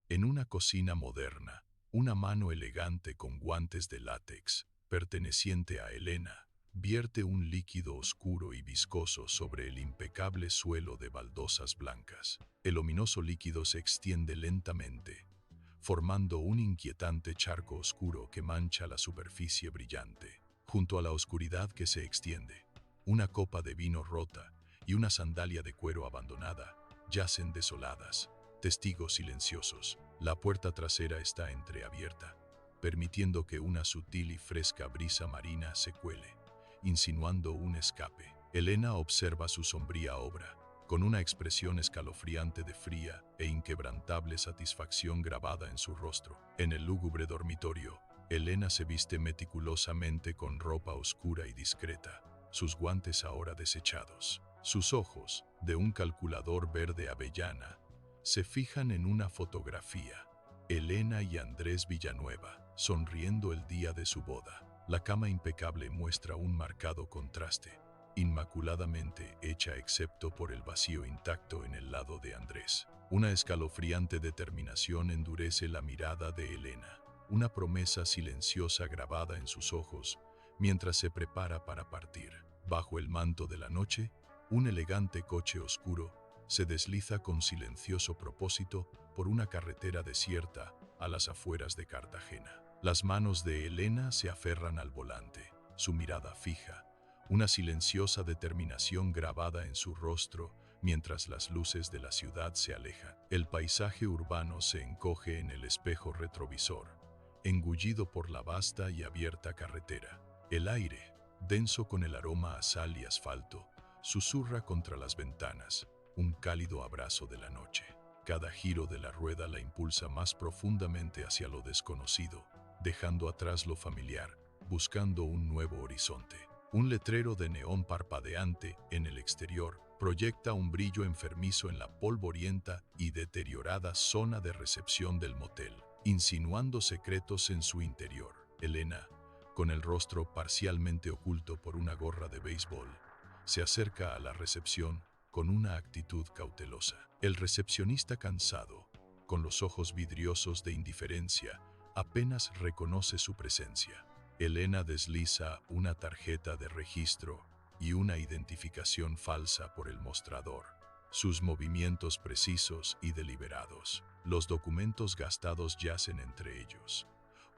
En una cocina moderna, una mano elegante con guantes de látex, perteneciente a Elena, vierte un líquido oscuro y viscoso sobre el impecable suelo de baldosas blancas. El ominoso líquido se extiende lentamente, formando un inquietante charco oscuro que mancha la superficie brillante. Junto a la oscuridad que se extiende, una copa de vino rota y una sandalia de cuero abandonada yacen desoladas, testigos silenciosos. La puerta trasera está entreabierta, permitiendo que una sutil y fresca brisa marina se cuele, insinuando un escape. Elena observa su sombría obra, con una expresión escalofriante de fría e inquebrantable satisfacción grabada en su rostro. En el lúgubre dormitorio, Elena se viste meticulosamente con ropa oscura y discreta, sus guantes ahora desechados. Sus ojos, de un calculador verde avellana, se fijan en una fotografía. Elena y Andrés Villanueva, sonriendo el día de su boda. La cama impecable muestra un marcado contraste, inmaculadamente hecha excepto por el vacío intacto en el lado de Andrés. Una escalofriante determinación endurece la mirada de Elena, una promesa silenciosa grabada en sus ojos mientras se prepara para partir. Bajo el manto de la noche, un elegante coche oscuro se desliza con silencioso propósito por una carretera desierta a las afueras de Cartagena. Las manos de Elena se aferran al volante, su mirada fija, una silenciosa determinación grabada en su rostro mientras las luces de la ciudad se alejan. El paisaje urbano se encoge en el espejo retrovisor, engullido por la vasta y abierta carretera. El aire, denso con el aroma a sal y asfalto, susurra contra las ventanas, un cálido abrazo de la noche. Cada giro de la rueda la impulsa más profundamente hacia lo desconocido, dejando atrás lo familiar, buscando un nuevo horizonte. Un letrero de neón parpadeante en el exterior proyecta un brillo enfermizo en la polvorienta y deteriorada zona de recepción del motel, insinuando secretos en su interior. Elena, con el rostro parcialmente oculto por una gorra de béisbol, se acerca a la recepción con una actitud cautelosa. El recepcionista, cansado, con los ojos vidriosos de indiferencia, apenas reconoce su presencia. Elena desliza una tarjeta de registro y una identificación falsa por el mostrador. Sus movimientos precisos y deliberados. Los documentos gastados yacen entre ellos.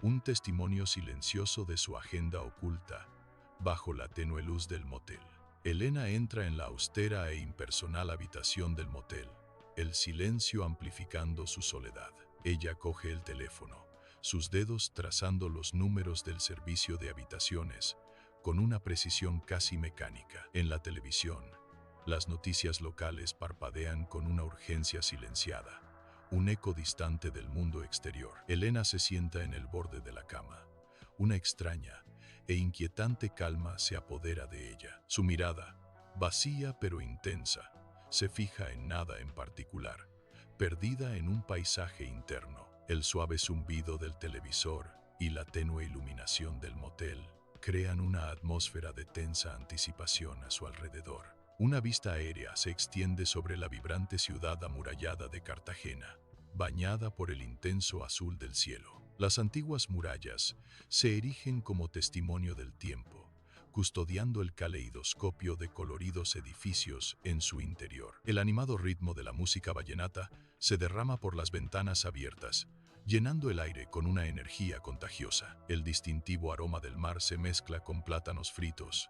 Un testimonio silencioso de su agenda oculta, bajo la tenue luz del motel. Elena entra en la austera e impersonal habitación del motel, el silencio amplificando su soledad. Ella coge el teléfono, sus dedos trazando los números del servicio de habitaciones, con una precisión casi mecánica. En la televisión, las noticias locales parpadean con una urgencia silenciada, un eco distante del mundo exterior. Elena se sienta en el borde de la cama. Una extraña e inquietante calma se apodera de ella. Su mirada, vacía pero intensa, se fija en nada en particular, perdida en un paisaje interno. El suave zumbido del televisor y la tenue iluminación del motel crean una atmósfera de tensa anticipación a su alrededor. Una vista aérea se extiende sobre la vibrante ciudad amurallada de Cartagena, bañada por el intenso azul del cielo. Las antiguas murallas se erigen como testimonio del tiempo, custodiando el caleidoscopio de coloridos edificios en su interior. El animado ritmo de la música vallenata se derrama por las ventanas abiertas, llenando el aire con una energía contagiosa. El distintivo aroma del mar se mezcla con plátanos fritos,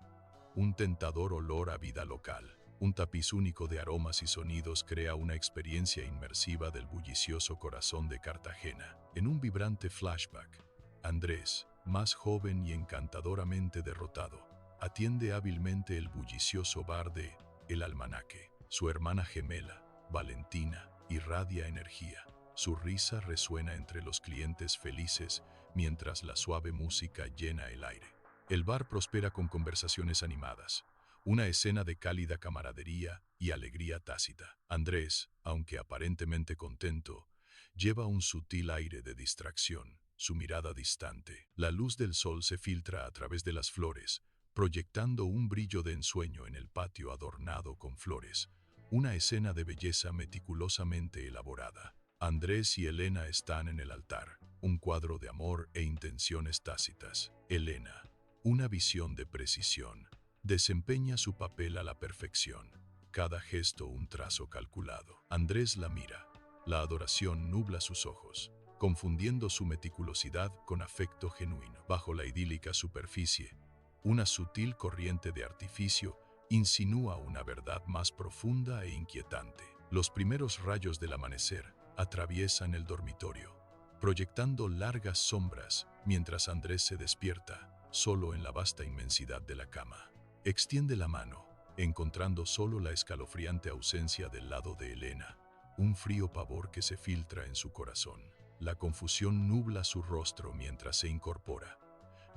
un tentador olor a vida local. Un tapiz único de aromas y sonidos crea una experiencia inmersiva del bullicioso corazón de Cartagena. En un vibrante flashback, Andrés, más joven y encantadoramente derrotado, atiende hábilmente el bullicioso bar de El Almanaque. Su hermana gemela, Valentina, irradia energía. Su risa resuena entre los clientes felices mientras la suave música llena el aire. El bar prospera con conversaciones animadas, una escena de cálida camaradería y alegría tácita. Andrés, aunque aparentemente contento, lleva un sutil aire de distracción, su mirada distante. La luz del sol se filtra a través de las flores, proyectando un brillo de ensueño en el patio adornado con flores, una escena de belleza meticulosamente elaborada. Andrés y Elena están en el altar, un cuadro de amor e intenciones tácitas. Elena, una visión de precisión, desempeña su papel a la perfección, cada gesto un trazo calculado. Andrés la mira, la adoración nubla sus ojos, confundiendo su meticulosidad con afecto genuino. Bajo la idílica superficie, una sutil corriente de artificio insinúa una verdad más profunda e inquietante. Los primeros rayos del amanecer atraviesan el dormitorio, proyectando largas sombras mientras Andrés se despierta, solo en la vasta inmensidad de la cama. Extiende la mano, encontrando solo la escalofriante ausencia del lado de Elena, un frío pavor que se filtra en su corazón. La confusión nubla su rostro mientras se incorpora.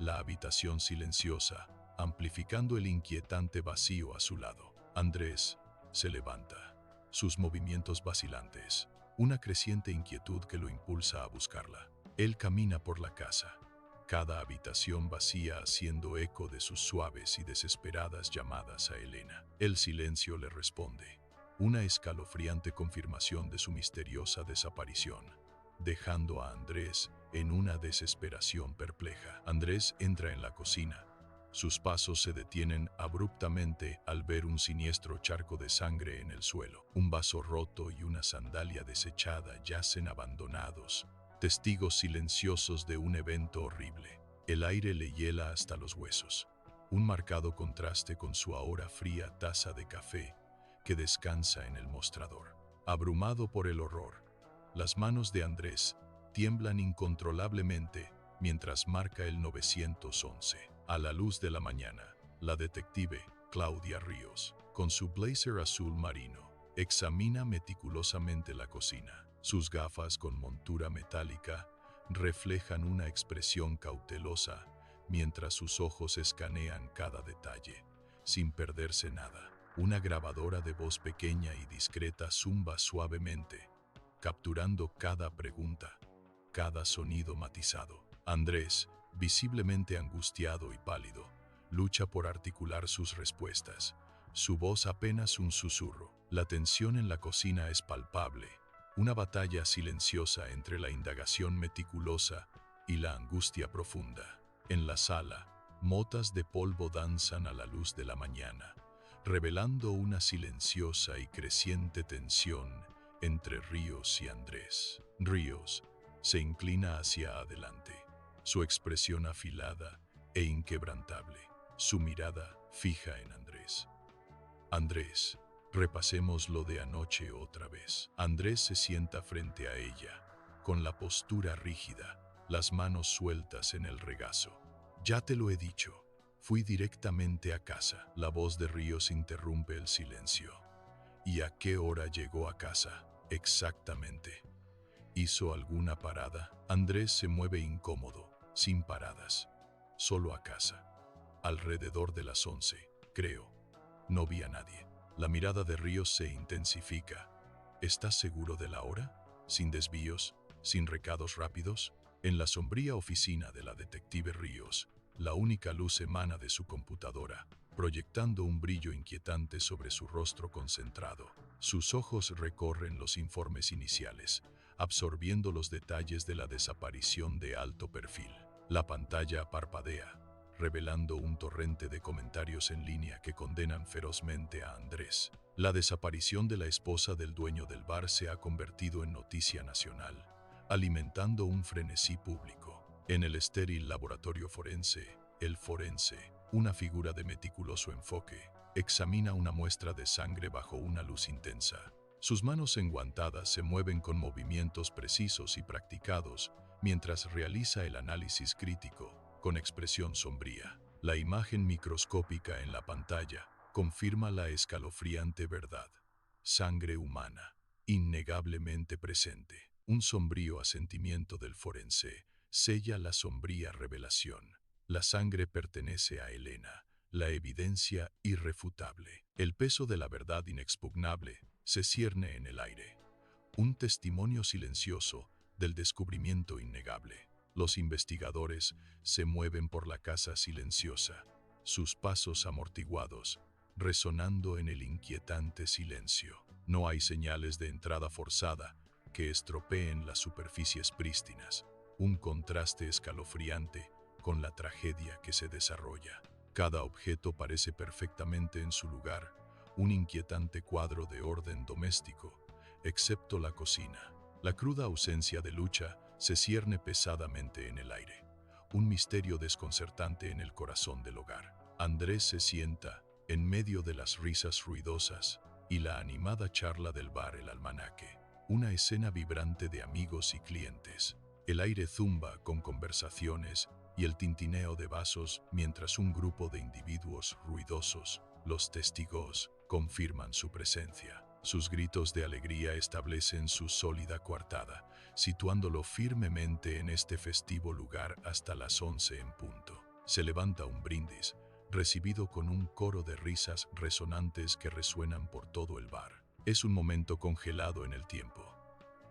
La habitación silenciosa, amplificando el inquietante vacío a su lado. Andrés se levanta, sus movimientos vacilantes, una creciente inquietud que lo impulsa a buscarla. Él camina por la casa, cada habitación vacía haciendo eco de sus suaves y desesperadas llamadas a Elena. El silencio le responde, una escalofriante confirmación de su misteriosa desaparición, dejando a Andrés en una desesperación perpleja. Andrés entra en la cocina. Sus pasos se detienen abruptamente al ver un siniestro charco de sangre en el suelo. Un vaso roto y una sandalia desechada yacen abandonados, testigos silenciosos de un evento horrible. El aire le hiela hasta los huesos, un marcado contraste con su ahora fría taza de café que descansa en el mostrador. Abrumado por el horror, las manos de Andrés tiemblan incontrolablemente mientras marca el 911. A la luz de la mañana, la detective Claudia Ríos, con su blazer azul marino, examina meticulosamente la cocina. Sus gafas con montura metálica reflejan una expresión cautelosa mientras sus ojos escanean cada detalle, sin perderse nada. Una grabadora de voz pequeña y discreta zumba suavemente, capturando cada pregunta, cada sonido matizado. Andrés, visiblemente angustiado y pálido, lucha por articular sus respuestas, su voz apenas un susurro. La tensión en la cocina es palpable, una batalla silenciosa entre la indagación meticulosa y la angustia profunda. En la sala, motas de polvo danzan a la luz de la mañana, revelando una silenciosa y creciente tensión entre Ríos y Andrés. Ríos se inclina hacia adelante, su expresión afilada e inquebrantable, su mirada fija en Andrés. Andrés, repasemos lo de anoche otra vez. Andrés se sienta frente a ella, con la postura rígida, las manos sueltas en el regazo. Ya te lo he dicho, fui directamente a casa. La voz de Ríos interrumpe el silencio. ¿Y a qué hora llegó a casa? Exactamente. ¿Hizo alguna parada? Andrés se mueve incómodo, sin paradas. Solo a casa. Alrededor de las 11, creo. No vi a nadie. La mirada de Ríos se intensifica. ¿Estás seguro de la hora? Sin desvíos, sin recados rápidos. En la sombría oficina de la detective Ríos, la única luz emana de su computadora, proyectando un brillo inquietante sobre su rostro concentrado. Sus ojos recorren los informes iniciales, absorbiendo los detalles de la desaparición de alto perfil. La pantalla parpadea, revelando un torrente de comentarios en línea que condenan ferozmente a Andrés. La desaparición de la esposa del dueño del bar se ha convertido en noticia nacional, alimentando un frenesí público. En el estéril laboratorio forense, el forense, una figura de meticuloso enfoque, examina una muestra de sangre bajo una luz intensa. Sus manos enguantadas se mueven con movimientos precisos y practicados mientras realiza el análisis crítico, con expresión sombría. La imagen microscópica en la pantalla confirma la escalofriante verdad. Sangre humana, innegablemente presente. Un sombrío asentimiento del forense sella la sombría revelación. La sangre pertenece a Elena, la evidencia irrefutable. El peso de la verdad inexpugnable se cierne en el aire. Un testimonio silencioso del descubrimiento innegable. Los investigadores se mueven por la casa silenciosa, sus pasos amortiguados, resonando en el inquietante silencio. No hay señales de entrada forzada, que estropeen las superficies prístinas, un contraste escalofriante con la tragedia que se desarrolla. Cada objeto parece perfectamente en su lugar, un inquietante cuadro de orden doméstico, excepto la cocina. La cruda ausencia de lucha se cierne pesadamente en el aire, un misterio desconcertante en el corazón del hogar. Andrés se sienta en medio de las risas ruidosas y la animada charla del bar El Almanaque, una escena vibrante de amigos y clientes. El aire zumba con conversaciones y el tintineo de vasos mientras un grupo de individuos ruidosos, los testigos, confirman su presencia. Sus gritos de alegría establecen su sólida coartada, situándolo firmemente en este festivo lugar hasta las 11 en punto. Se levanta un brindis, recibido con un coro de risas resonantes que resuenan por todo el bar. Es un momento congelado en el tiempo,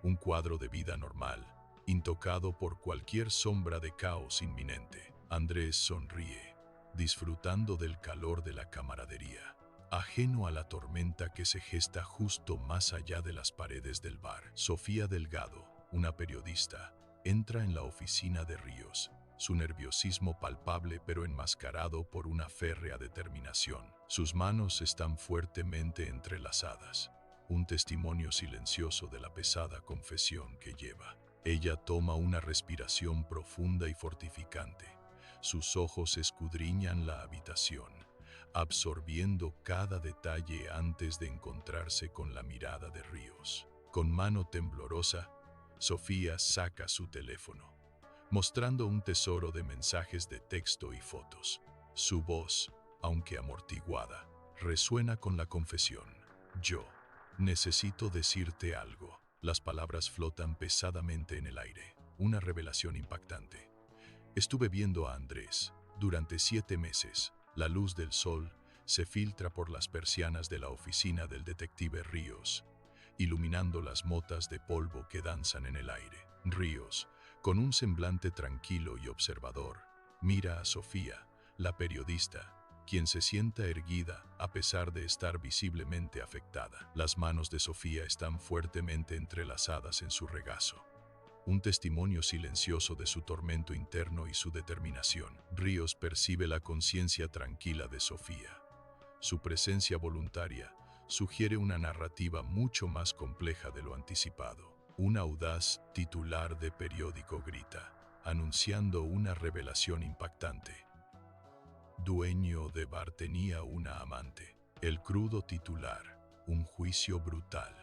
un cuadro de vida normal, intocado por cualquier sombra de caos inminente. Andrés sonríe, disfrutando del calor de la camaradería, ajeno a la tormenta que se gesta justo más allá de las paredes del bar. Sofía Delgado, una periodista, entra en la oficina de Ríos, su nerviosismo palpable pero enmascarado por una férrea determinación. Sus manos están fuertemente entrelazadas, un testimonio silencioso de la pesada confesión que lleva. Ella toma una respiración profunda y fortificante. Sus ojos escudriñan la habitación, absorbiendo cada detalle antes de encontrarse con la mirada de Ríos. Con mano temblorosa, Sofía saca su teléfono, mostrando un tesoro de mensajes de texto y fotos. Su voz, aunque amortiguada, resuena con la confesión. Yo necesito decirte algo. Las palabras flotan pesadamente en el aire, una revelación impactante. Estuve viendo a Andrés durante 7 meses. La luz del sol se filtra por las persianas de la oficina del detective Ríos, iluminando las motas de polvo que danzan en el aire. Ríos, con un semblante tranquilo y observador, mira a Sofía, la periodista, quien se sienta erguida a pesar de estar visiblemente afectada. Las manos de Sofía están fuertemente entrelazadas en su regazo, un testimonio silencioso de su tormento interno y su determinación. Ríos percibe la conciencia tranquila de Sofía. Su presencia voluntaria sugiere una narrativa mucho más compleja de lo anticipado. Un audaz titular de periódico grita, anunciando una revelación impactante. Dueño de bar tenía una amante. El crudo titular, un juicio brutal,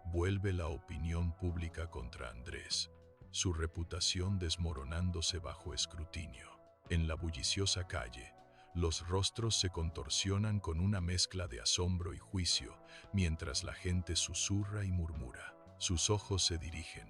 vuelve la opinión pública contra Andrés, su reputación desmoronándose bajo escrutinio. En la bulliciosa calle, los rostros se contorsionan con una mezcla de asombro y juicio, mientras la gente susurra y murmura. Sus ojos se dirigen,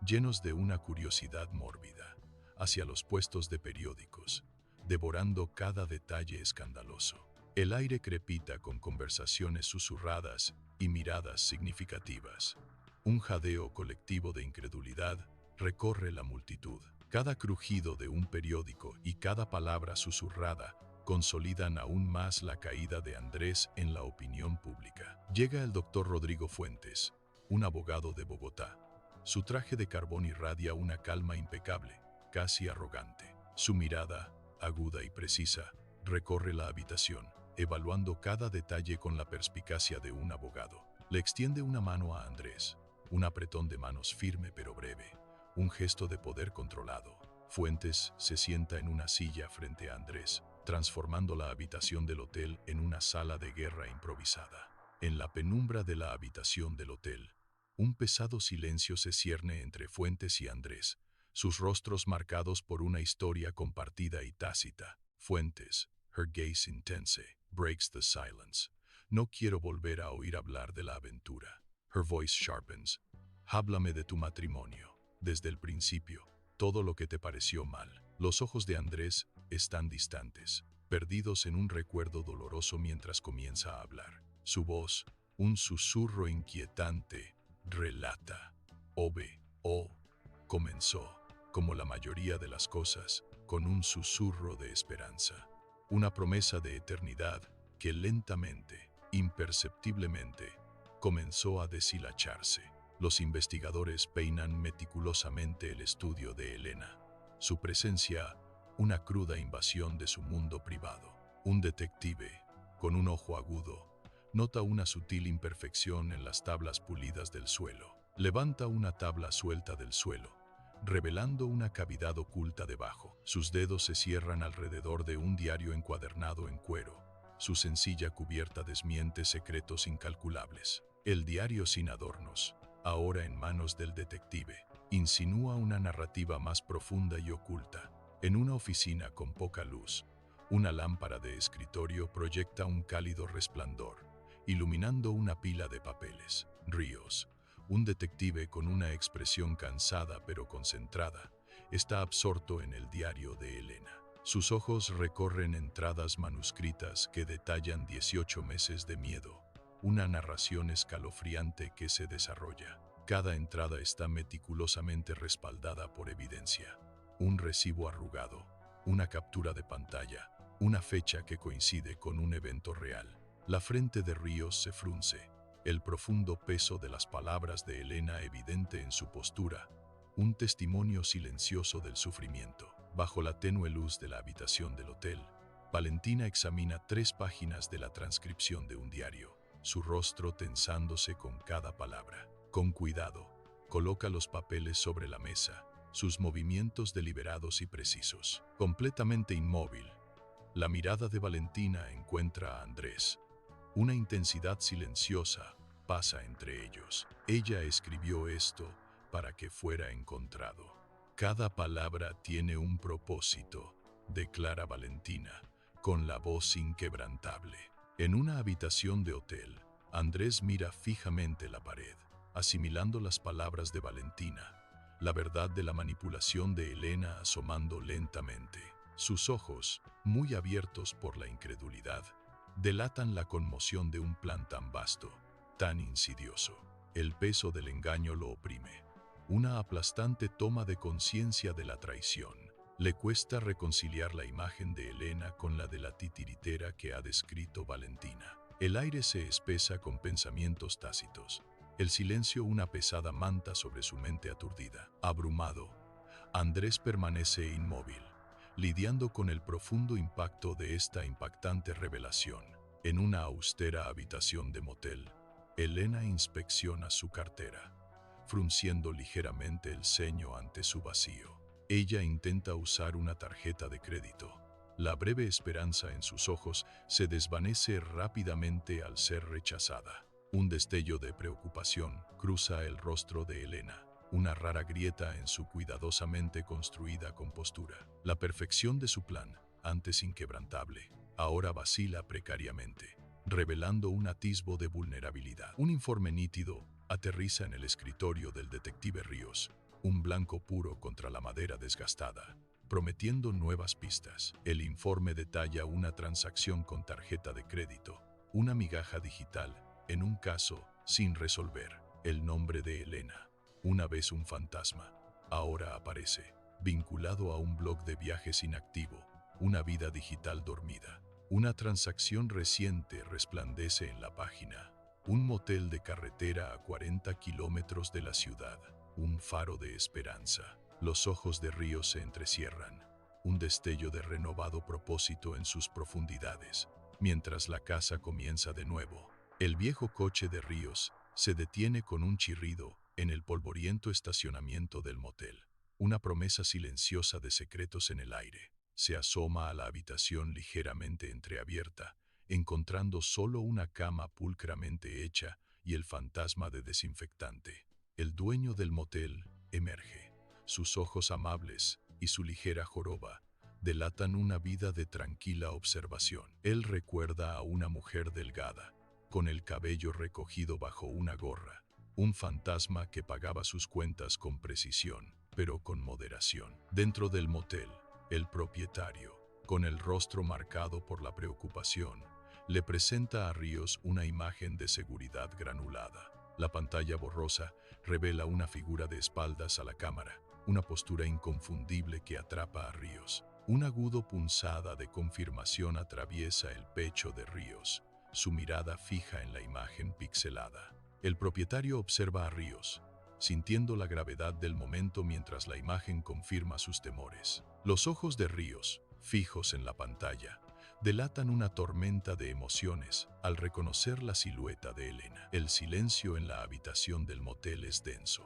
llenos de una curiosidad mórbida, hacia los puestos de periódicos, devorando cada detalle escandaloso. El aire crepita con conversaciones susurradas y miradas significativas. Un jadeo colectivo de incredulidad recorre la multitud. Cada crujido de un periódico y cada palabra susurrada consolidan aún más la caída de Andrés en la opinión pública. Llega el doctor Rodrigo Fuentes, un abogado de Bogotá. Su traje de carbón irradia una calma impecable, casi arrogante. Su mirada, aguda y precisa, recorre la habitación, evaluando cada detalle con la perspicacia de un abogado. Le extiende una mano a Andrés, un apretón de manos firme pero breve, un gesto de poder controlado. Fuentes se sienta en una silla frente a Andrés, transformando la habitación del hotel en una sala de guerra improvisada. En la penumbra de la habitación del hotel, un pesado silencio se cierne entre Fuentes y Andrés, sus rostros marcados por una historia compartida y tácita. Fuentes, her gaze intense, breaks the silence. No quiero volver a oír hablar de la aventura. Her voice sharpens. Háblame de tu matrimonio. Desde el principio, todo lo que te pareció mal. Los ojos de Andrés están distantes, perdidos en un recuerdo doloroso mientras comienza a hablar. Su voz, un susurro inquietante, relata. Comenzó, como la mayoría de las cosas, con un susurro de esperanza. Una promesa de eternidad que lentamente, imperceptiblemente, comenzó a deshilacharse. Los investigadores peinan meticulosamente el estudio de Elena. Su presencia, una cruda invasión de su mundo privado. Un detective, con un ojo agudo, nota una sutil imperfección en las tablas pulidas del suelo. Levanta una tabla suelta del suelo, revelando una cavidad oculta debajo. Sus dedos se cierran alrededor de un diario encuadernado en cuero. Su sencilla cubierta desmiente secretos incalculables. El diario sin adornos, ahora en manos del detective, insinúa una narrativa más profunda y oculta. En una oficina con poca luz, una lámpara de escritorio proyecta un cálido resplandor, iluminando una pila de papeles. Ríos, un detective con una expresión cansada pero concentrada, está absorto en el diario de Elena. Sus ojos recorren entradas manuscritas que detallan 18 meses de miedo, una narración escalofriante que se desarrolla. Cada entrada está meticulosamente respaldada por evidencia. Un recibo arrugado, una captura de pantalla, una fecha que coincide con un evento real. La frente de Ríos se frunce, el profundo peso de las palabras de Elena evidente en su postura, un testimonio silencioso del sufrimiento. Bajo la tenue luz de la habitación del hotel, Valentina examina 3 páginas de la transcripción de un diario, su rostro tensándose con cada palabra. Con cuidado, coloca los papeles sobre la mesa, sus movimientos deliberados y precisos. Completamente inmóvil, la mirada de Valentina encuentra a Andrés. Una intensidad silenciosa pasa entre ellos. Ella escribió esto para que fuera encontrado. Cada palabra tiene un propósito, declara Valentina, con la voz inquebrantable. En una habitación de hotel, Andrés mira fijamente la pared, asimilando las palabras de Valentina, la verdad de la manipulación de Elena asomando lentamente. Sus ojos, muy abiertos por la incredulidad, delatan la conmoción de un plan tan vasto, tan insidioso. El peso del engaño lo oprime. Una aplastante toma de conciencia de la traición. Le cuesta reconciliar la imagen de Elena con la de la titiritera que ha descrito Valentina. El aire se espesa con pensamientos tácitos. El silencio una pesada manta sobre su mente aturdida. Abrumado, Andrés permanece inmóvil, lidiando con el profundo impacto de esta impactante revelación. En una austera habitación de motel, Elena inspecciona su cartera, frunciendo ligeramente el ceño ante su vacío. Ella intenta usar una tarjeta de crédito. La breve esperanza en sus ojos se desvanece rápidamente al ser rechazada. Un destello de preocupación cruza el rostro de Elena, una rara grieta en su cuidadosamente construida compostura. La perfección de su plan, antes inquebrantable, ahora vacila precariamente, revelando un atisbo de vulnerabilidad. Un informe nítido aterriza en el escritorio del detective Ríos, un blanco puro contra la madera desgastada, prometiendo nuevas pistas. El informe detalla una transacción con tarjeta de crédito, una migaja digital, en un caso sin resolver. El nombre de Elena, una vez un fantasma, ahora aparece, vinculado a un blog de viajes inactivo, una vida digital dormida. Una transacción reciente resplandece en la página. Un motel de carretera a 40 kilómetros de la ciudad, un faro de esperanza. Los ojos de Ríos se entrecierran, un destello de renovado propósito en sus profundidades. Mientras la casa comienza de nuevo, el viejo coche de Ríos se detiene con un chirrido en el polvoriento estacionamiento del motel. Una promesa silenciosa de secretos en el aire. Se asoma a la habitación ligeramente entreabierta, encontrando solo una cama pulcramente hecha y el fantasma de desinfectante. El dueño del motel emerge. Sus ojos amables y su ligera joroba delatan una vida de tranquila observación. Él recuerda a una mujer delgada, con el cabello recogido bajo una gorra, un fantasma que pagaba sus cuentas con precisión, pero con moderación. Dentro del motel, el propietario, con el rostro marcado por la preocupación, le presenta a Ríos una imagen de seguridad granulada. La pantalla borrosa revela una figura de espaldas a la cámara, una postura inconfundible que atrapa a Ríos. Un agudo punzada de confirmación atraviesa el pecho de Ríos, su mirada fija en la imagen pixelada. El propietario observa a Ríos, sintiendo la gravedad del momento mientras la imagen confirma sus temores. Los ojos de Ríos, fijos en la pantalla, delatan una tormenta de emociones al reconocer la silueta de Elena. El silencio en la habitación del motel es denso,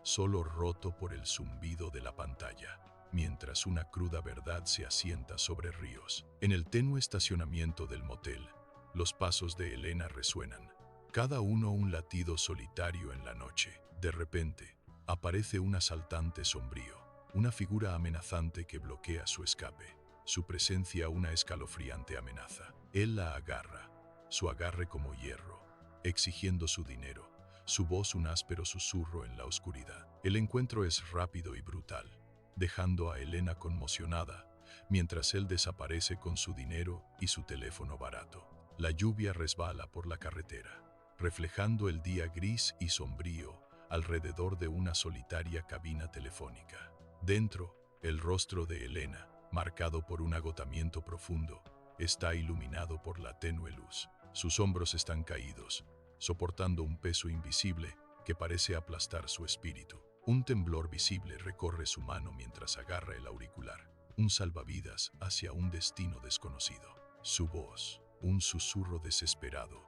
solo roto por el zumbido de la pantalla, mientras una cruda verdad se asienta sobre Ríos. En el tenue estacionamiento del motel, los pasos de Elena resuenan, cada uno un latido solitario en la noche. De repente, aparece un asaltante sombrío, una figura amenazante que bloquea su escape. Su presencia una escalofriante amenaza. Él la agarra, su agarre como hierro, exigiendo su dinero, su voz un áspero susurro en la oscuridad. El encuentro es rápido y brutal, dejando a Elena conmocionada, mientras él desaparece con su dinero y su teléfono barato. La lluvia resbala por la carretera, reflejando el día gris y sombrío alrededor de una solitaria cabina telefónica. Dentro, el rostro de Elena, marcado por un agotamiento profundo, está iluminado por la tenue luz. Sus hombros están caídos, soportando un peso invisible que parece aplastar su espíritu. Un temblor visible recorre su mano mientras agarra el auricular, un salvavidas hacia un destino desconocido. Su voz, un susurro desesperado,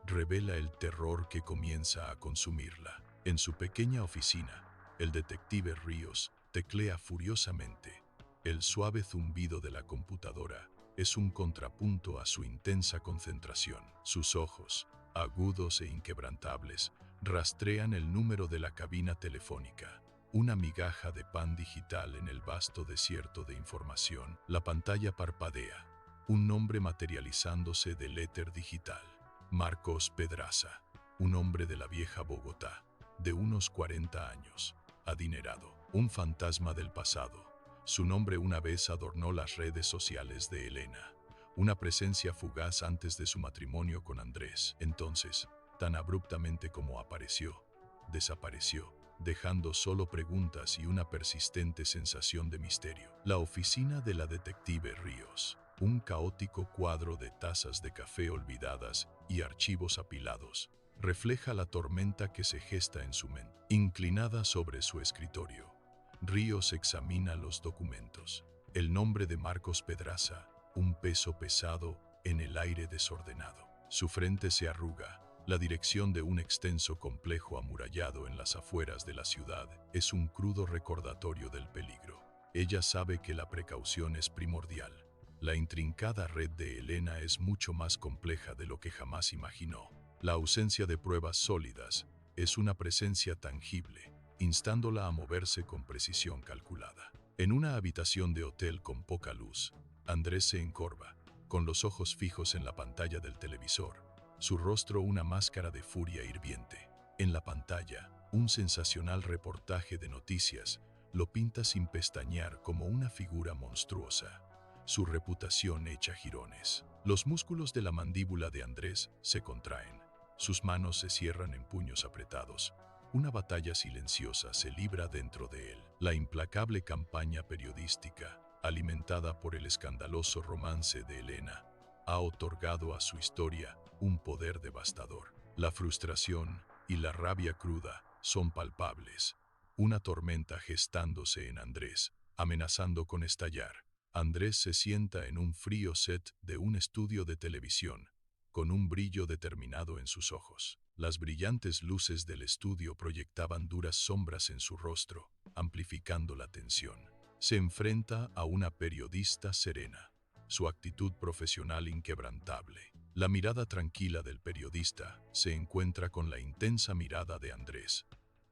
revela el terror que comienza a consumirla. En su pequeña oficina, el detective Ríos teclea furiosamente. El suave zumbido de la computadora es un contrapunto a su intensa concentración. Sus ojos, agudos e inquebrantables, rastrean el número de la cabina telefónica, una migaja de pan digital en el vasto desierto de información. La pantalla parpadea, un nombre materializándose del éter digital. Marcos Pedraza, un hombre de la vieja Bogotá, de unos 40 años, adinerado, un fantasma del pasado. Su nombre una vez adornó las redes sociales de Elena, una presencia fugaz antes de su matrimonio con Andrés. Entonces, tan abruptamente como apareció, desapareció, dejando solo preguntas y una persistente sensación de misterio. La oficina de la detective Ríos, un caótico cuadro de tazas de café olvidadas y archivos apilados, refleja la tormenta que se gesta en su mente. Inclinada sobre su escritorio, Ríos examina los documentos. El nombre de Marcos Pedraza, un peso pesado en el aire desordenado. Su frente se arruga. La dirección de un extenso complejo amurallado en las afueras de la ciudad es un crudo recordatorio del peligro. Ella sabe que la precaución es primordial. La intrincada red de Elena es mucho más compleja de lo que jamás imaginó. La ausencia de pruebas sólidas es una presencia tangible, instándola a moverse con precisión calculada. En una habitación de hotel con poca luz, Andrés se encorva, con los ojos fijos en la pantalla del televisor, su rostro una máscara de furia hirviente. En la pantalla, un sensacional reportaje de noticias lo pinta sin pestañear como una figura monstruosa, su reputación hecha jirones. Los músculos de la mandíbula de Andrés se contraen, sus manos se cierran en puños apretados. Una batalla silenciosa se libra dentro de él. La implacable campaña periodística, alimentada por el escandaloso romance de Elena, ha otorgado a su historia un poder devastador. La frustración y la rabia cruda son palpables. Una tormenta gestándose en Andrés, amenazando con estallar. Andrés se sienta en un frío set de un estudio de televisión, con un brillo determinado en sus ojos. Las brillantes luces del estudio proyectaban duras sombras en su rostro, amplificando la tensión. Se enfrenta a una periodista serena, su actitud profesional inquebrantable. La mirada tranquila del periodista se encuentra con la intensa mirada de Andrés.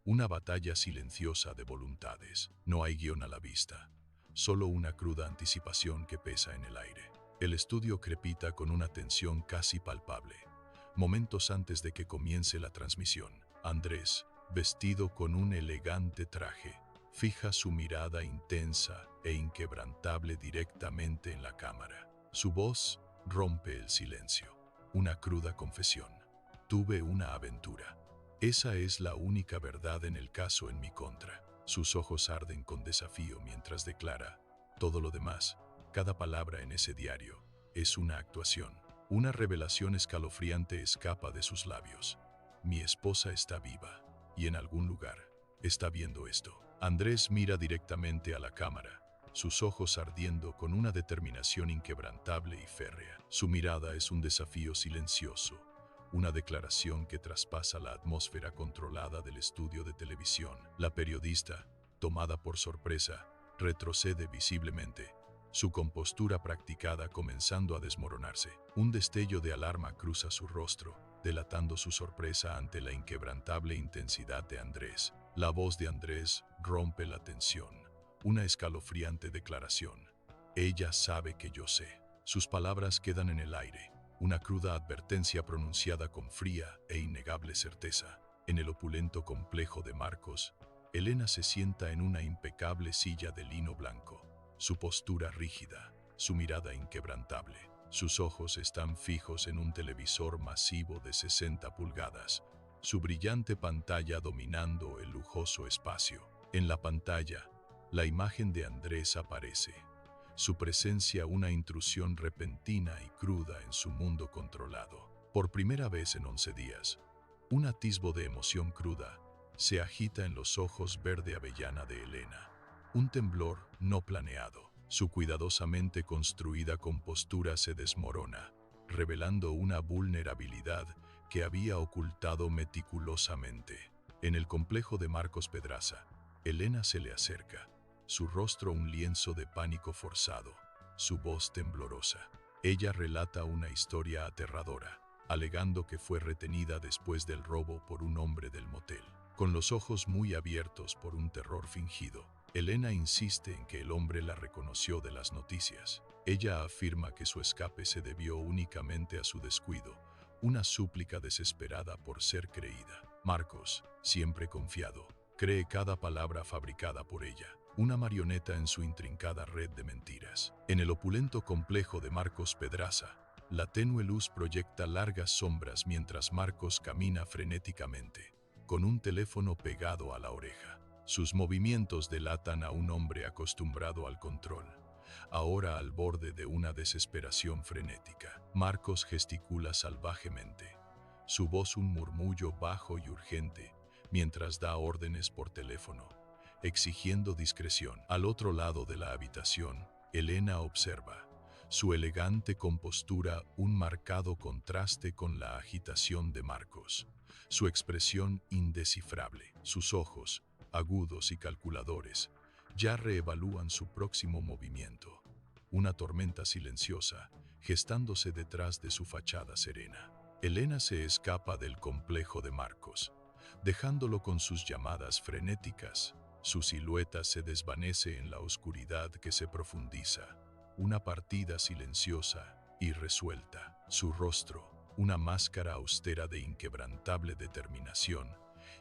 Una batalla silenciosa de voluntades. No hay guión a la vista, solo una cruda anticipación que pesa en el aire. El estudio crepita con una tensión casi palpable. Momentos antes de que comience la transmisión, Andrés, vestido con un elegante traje, fija su mirada intensa e inquebrantable directamente en la cámara. Su voz rompe el silencio. Una cruda confesión. Tuve una aventura. Esa es la única verdad en el caso en mi contra. Sus ojos arden con desafío mientras declara: todo lo demás, cada palabra en ese diario, es una actuación. Una revelación escalofriante escapa de sus labios. Mi esposa está viva, y en algún lugar, está viendo esto. Andrés mira directamente a la cámara, sus ojos ardiendo con una determinación inquebrantable y férrea. Su mirada es un desafío silencioso, una declaración que traspasa la atmósfera controlada del estudio de televisión. La periodista, tomada por sorpresa, retrocede visiblemente, su compostura practicada comenzando a desmoronarse. Un destello de alarma cruza su rostro, delatando su sorpresa ante la inquebrantable intensidad de Andrés. La voz de Andrés rompe la tensión. Una escalofriante declaración. Ella sabe que yo sé. Sus palabras quedan en el aire, una cruda advertencia pronunciada con fría e innegable certeza. En el opulento complejo de Marcos, Elena se sienta en una impecable silla de lino blanco, su postura rígida, su mirada inquebrantable. Sus ojos están fijos en un televisor masivo de 60 pulgadas, su brillante pantalla dominando el lujoso espacio. En la pantalla, la imagen de Andrés aparece, su presencia una intrusión repentina y cruda en su mundo controlado. Por primera vez en 11 días, un atisbo de emoción cruda se agita en los ojos verde avellana de Elena. Un temblor no planeado. Su cuidadosamente construida compostura se desmorona, revelando una vulnerabilidad que había ocultado meticulosamente. En el complejo de Marcos Pedraza, Elena se le acerca, su rostro un lienzo de pánico forzado, su voz temblorosa. Ella relata una historia aterradora, alegando que fue retenida después del robo por un hombre del motel. Con los ojos muy abiertos por un terror fingido, Elena insiste en que el hombre la reconoció de las noticias. Ella afirma que su escape se debió únicamente a su descuido, una súplica desesperada por ser creída. Marcos, siempre confiado, cree cada palabra fabricada por ella, una marioneta en su intrincada red de mentiras. En el opulento complejo de Marcos Pedraza, la tenue luz proyecta largas sombras mientras Marcos camina frenéticamente, con un teléfono pegado a la oreja. Sus movimientos delatan a un hombre acostumbrado al control, ahora al borde de una desesperación frenética. Marcos gesticula salvajemente, su voz un murmullo bajo y urgente, mientras da órdenes por teléfono, exigiendo discreción. Al otro lado de la habitación, Elena observa, su elegante compostura un marcado contraste con la agitación de Marcos, su expresión indescifrable, sus ojos, agudos y calculadores, ya reevalúan su próximo movimiento. Una tormenta silenciosa, gestándose detrás de su fachada serena. Elena se escapa del complejo de Marcos, dejándolo con sus llamadas frenéticas. Su silueta se desvanece en la oscuridad que se profundiza, una partida silenciosa y resuelta. Su rostro, una máscara austera de inquebrantable determinación,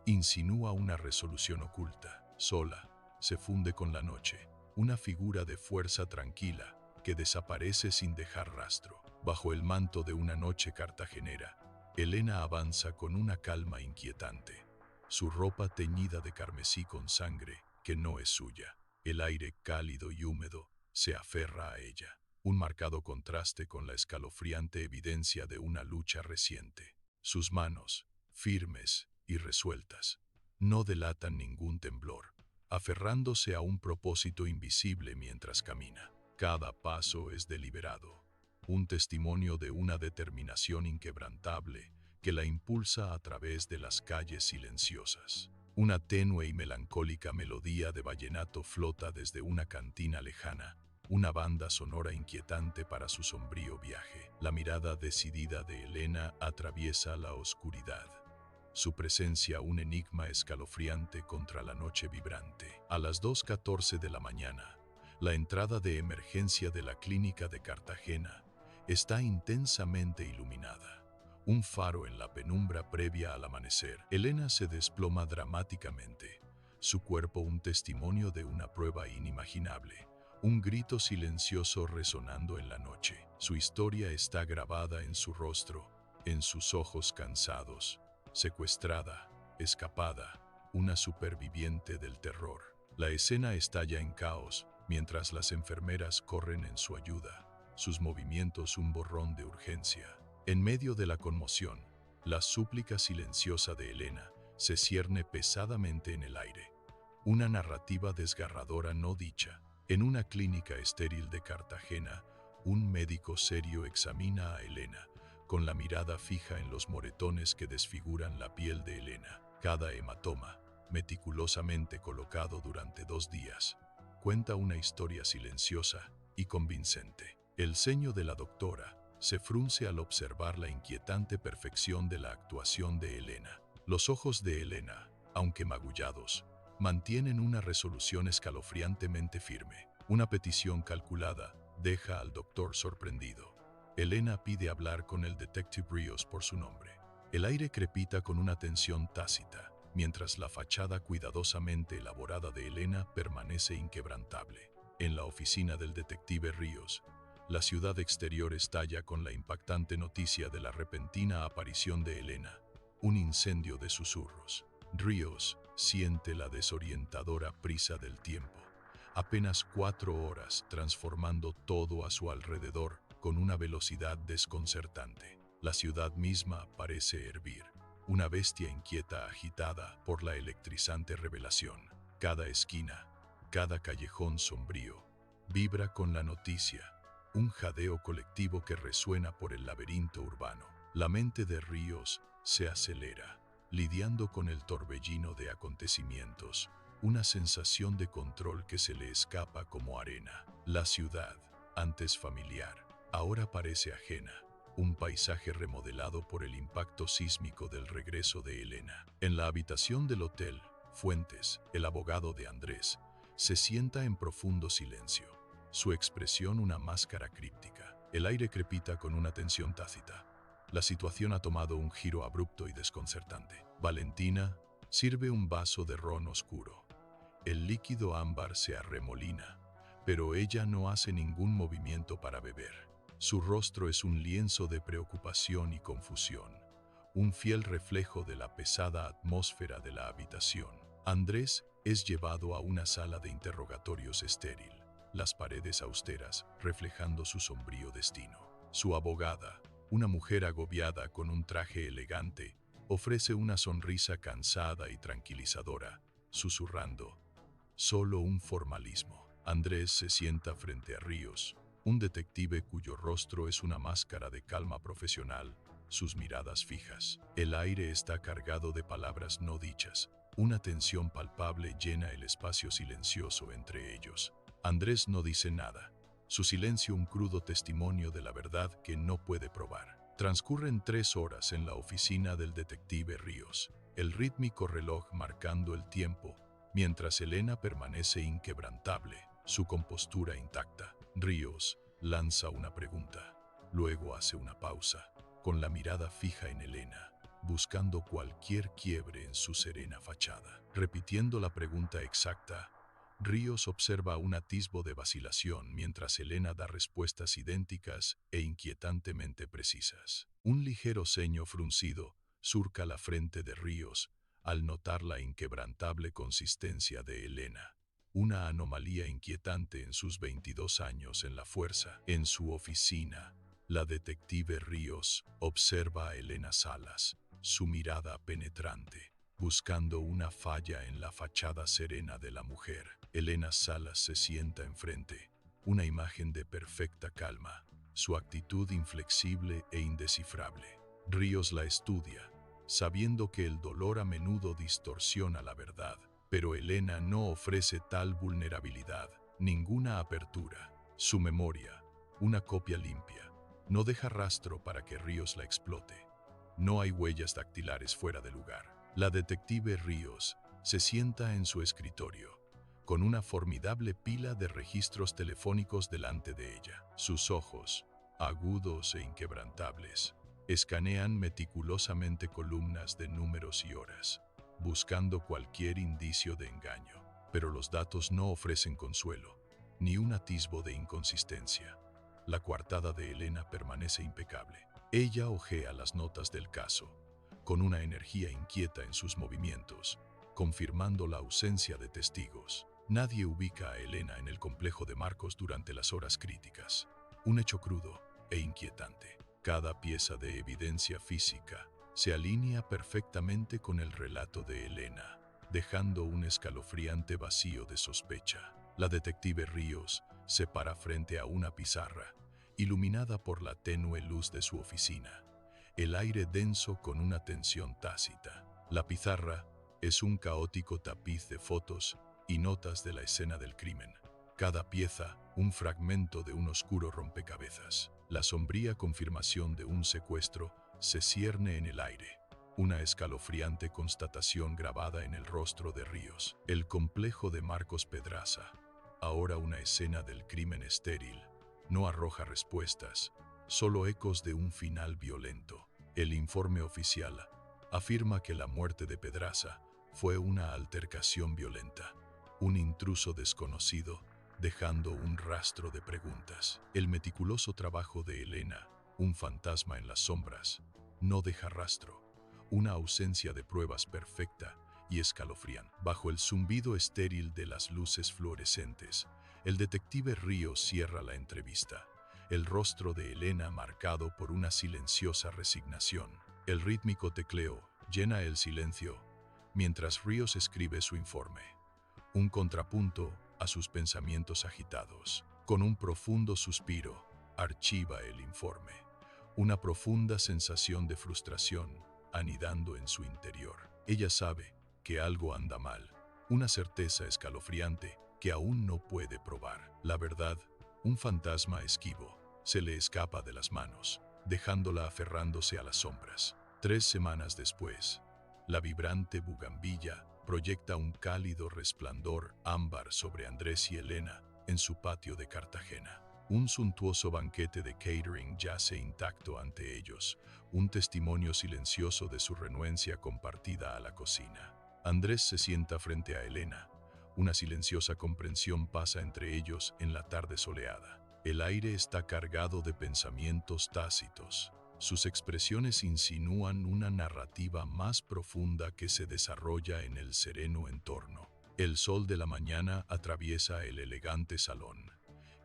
insinúa una resolución oculta. Sola, se funde con la noche, una figura de fuerza tranquila que desaparece sin dejar rastro. Bajo el manto de una noche cartagenera, Elena avanza con una calma inquietante, su ropa teñida de carmesí con sangre que no es suya. El aire cálido y húmedo se aferra a ella, un marcado contraste con la escalofriante evidencia de una lucha reciente. Sus manos, firmes y resueltas, no delatan ningún temblor, aferrándose a un propósito invisible mientras camina. Cada paso es deliberado, un testimonio de una determinación inquebrantable que la impulsa a través de las calles silenciosas. Una tenue y melancólica melodía de vallenato flota desde una cantina lejana, una banda sonora inquietante para su sombrío viaje. La mirada decidida de Elena atraviesa la oscuridad, su presencia un enigma escalofriante contra la noche vibrante. A las 2:14 de la mañana, la entrada de emergencia de la clínica de Cartagena está intensamente iluminada. Un faro en la penumbra previa al amanecer. Elena se desploma dramáticamente, su cuerpo un testimonio de una prueba inimaginable, un grito silencioso resonando en la noche. Su historia está grabada en su rostro, en sus ojos cansados, secuestrada, escapada, una superviviente del terror. La escena estalla en caos, mientras las enfermeras corren en su ayuda, sus movimientos un borrón de urgencia. En medio de la conmoción, la súplica silenciosa de Elena se cierne pesadamente en el aire. Una narrativa desgarradora no dicha. En una clínica estéril de Cartagena, un médico serio examina a Elena, con la mirada fija en los moretones que desfiguran la piel de Elena. Cada hematoma, meticulosamente colocado durante 2 días, cuenta una historia silenciosa y convincente. El ceño de la doctora se frunce al observar la inquietante perfección de la actuación de Elena. Los ojos de Elena, aunque magullados, mantienen una resolución escalofriantemente firme. Una petición calculada deja al doctor sorprendido. Elena pide hablar con el detective Ríos por su nombre. El aire crepita con una tensión tácita, mientras la fachada cuidadosamente elaborada de Elena permanece inquebrantable. En la oficina del detective Ríos, la ciudad exterior estalla con la impactante noticia de la repentina aparición de Elena, un incendio de susurros. Ríos siente la desorientadora prisa del tiempo. Apenas 4 horas transformando todo a su alrededor con una velocidad desconcertante. La ciudad misma parece hervir, una bestia inquieta agitada por la electrizante revelación. Cada esquina, cada callejón sombrío, vibra con la noticia, un jadeo colectivo que resuena por el laberinto urbano. La mente de Ríos se acelera, lidiando con el torbellino de acontecimientos, una sensación de control que se le escapa como arena. La ciudad, antes familiar, ahora parece ajena, un paisaje remodelado por el impacto sísmico del regreso de Elena. En la habitación del hotel, Fuentes, el abogado de Andrés, se sienta en profundo silencio, su expresión una máscara críptica. El aire crepita con una tensión tácita. La situación ha tomado un giro abrupto y desconcertante. Valentina sirve un vaso de ron oscuro. El líquido ámbar se arremolina, pero ella no hace ningún movimiento para beber. Su rostro es un lienzo de preocupación y confusión, un fiel reflejo de la pesada atmósfera de la habitación. Andrés es llevado a una sala de interrogatorios estéril, las paredes austeras reflejando su sombrío destino. Su abogada, una mujer agobiada con un traje elegante, ofrece una sonrisa cansada y tranquilizadora, susurrando: solo un formalismo. Andrés se sienta frente a Ríos, un detective cuyo rostro es una máscara de calma profesional, sus miradas fijas. El aire está cargado de palabras no dichas. Una tensión palpable llena el espacio silencioso entre ellos. Andrés no dice nada. Su silencio un crudo testimonio de la verdad que no puede probar. Transcurren 3 horas en la oficina del detective Ríos, el rítmico reloj marcando el tiempo, mientras Elena permanece inquebrantable, su compostura intacta. Ríos lanza una pregunta, luego hace una pausa, con la mirada fija en Elena, buscando cualquier quiebre en su serena fachada. Repitiendo la pregunta exacta, Ríos observa un atisbo de vacilación mientras Elena da respuestas idénticas e inquietantemente precisas. Un ligero ceño fruncido surca la frente de Ríos al notar la inquebrantable consistencia de Elena, una anomalía inquietante en sus 22 años en la fuerza. En su oficina, la detective Ríos observa a Elena Salas, su mirada penetrante, buscando una falla en la fachada serena de la mujer. Elena Salas se sienta enfrente, una imagen de perfecta calma, su actitud inflexible e indescifrable. Ríos la estudia, sabiendo que el dolor a menudo distorsiona la verdad, pero Elena no ofrece tal vulnerabilidad, ninguna apertura. Su memoria, una copia limpia, no deja rastro para que Ríos la explote. No hay huellas dactilares fuera de lugar. La detective Ríos se sienta en su escritorio, con una formidable pila de registros telefónicos delante de ella. Sus ojos, agudos e inquebrantables, escanean meticulosamente columnas de números y horas, buscando cualquier indicio de engaño. Pero los datos no ofrecen consuelo, ni un atisbo de inconsistencia. La coartada de Elena permanece impecable. Ella hojea las notas del caso, con una energía inquieta en sus movimientos, confirmando la ausencia de testigos. Nadie ubica a Elena en el complejo de Marcos durante las horas críticas. Un hecho crudo e inquietante. Cada pieza de evidencia física se alinea perfectamente con el relato de Elena, dejando un escalofriante vacío de sospecha. La detective Ríos se para frente a una pizarra, iluminada por la tenue luz de su oficina, el aire denso con una tensión tácita. La pizarra es un caótico tapiz de fotos y notas de la escena del crimen. Cada pieza, un fragmento de un oscuro rompecabezas. La sombría confirmación de un secuestro se cierne en el aire. Una escalofriante constatación grabada en el rostro de Ríos. El complejo de Marcos Pedraza, ahora una escena del crimen estéril, no arroja respuestas, solo ecos de un final violento. El informe oficial afirma que la muerte de Pedraza fue una altercación violenta, un intruso desconocido, dejando un rastro de preguntas. El meticuloso trabajo de Elena, un fantasma en las sombras, no deja rastro, una ausencia de pruebas perfecta y escalofriante. Bajo el zumbido estéril de las luces fluorescentes, el detective Ríos cierra la entrevista, el rostro de Elena marcado por una silenciosa resignación. El rítmico tecleo llena el silencio mientras Ríos escribe su informe, un contrapunto a sus pensamientos agitados. Con un profundo suspiro, archiva el informe, una profunda sensación de frustración anidando en su interior. Ella sabe que algo anda mal, una certeza escalofriante que aún no puede probar. La verdad, un fantasma esquivo, se le escapa de las manos, dejándola aferrándose a las sombras. 3 semanas después, la vibrante bugambilla proyecta un cálido resplandor ámbar sobre Andrés y Elena en su patio de Cartagena. Un suntuoso banquete de catering yace intacto ante ellos, un testimonio silencioso de su renuencia compartida a la cocina. Andrés se sienta frente a Elena. Una silenciosa comprensión pasa entre ellos en la tarde soleada. El aire está cargado de pensamientos tácitos. Sus expresiones insinúan una narrativa más profunda que se desarrolla en el sereno entorno. El sol de la mañana atraviesa el elegante salón,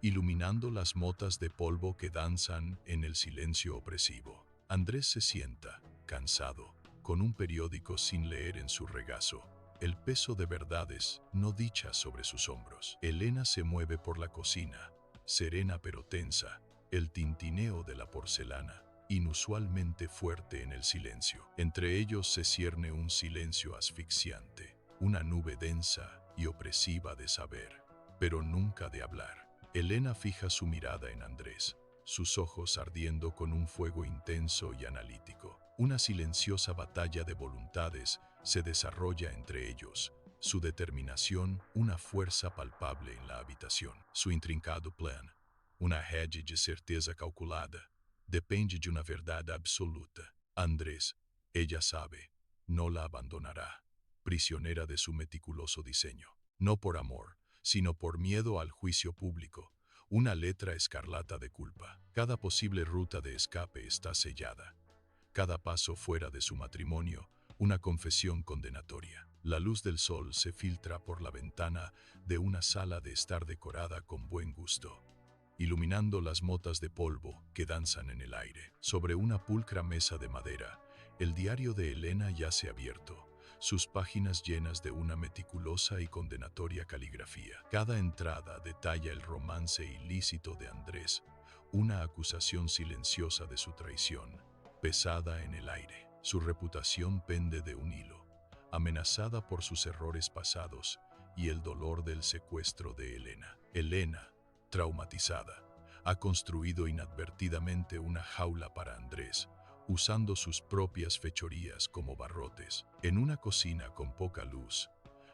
iluminando las motas de polvo que danzan en el silencio opresivo. Andrés se sienta, cansado, con un periódico sin leer en su regazo, el peso de verdades no dichas sobre sus hombros. Elena se mueve por la cocina, serena pero tensa, el tintineo de la porcelana, inusualmente fuerte en el silencio. Entre ellos se cierne un silencio asfixiante, una nube densa y opresiva de saber, pero nunca de hablar. Elena fija su mirada en Andrés, sus ojos ardiendo con un fuego intenso y analítico. Una silenciosa batalla de voluntades se desarrolla entre ellos, su determinación una fuerza palpable en la habitación. Su intrincado plan, una rede de certeza calculada, depende de una verdad absoluta. Andrés, ella sabe, no la abandonará, prisionera de su meticuloso diseño. No por amor, sino por miedo al juicio público, una letra escarlata de culpa. Cada posible ruta de escape está sellada. Cada paso fuera de su matrimonio, una confesión condenatoria. La luz del sol se filtra por la ventana de una sala de estar decorada con buen gusto, iluminando las motas de polvo que danzan en el aire. Sobre una pulcra mesa de madera, el diario de Elena yace abierto, sus páginas llenas de una meticulosa y condenatoria caligrafía. Cada entrada detalla el romance ilícito de Andrés, una acusación silenciosa de su traición, pesada en el aire. Su reputación pende de un hilo, amenazada por sus errores pasados y el dolor del secuestro de Elena. Elena, traumatizada, ha construido inadvertidamente una jaula para Andrés, usando sus propias fechorías como barrotes. En una cocina con poca luz,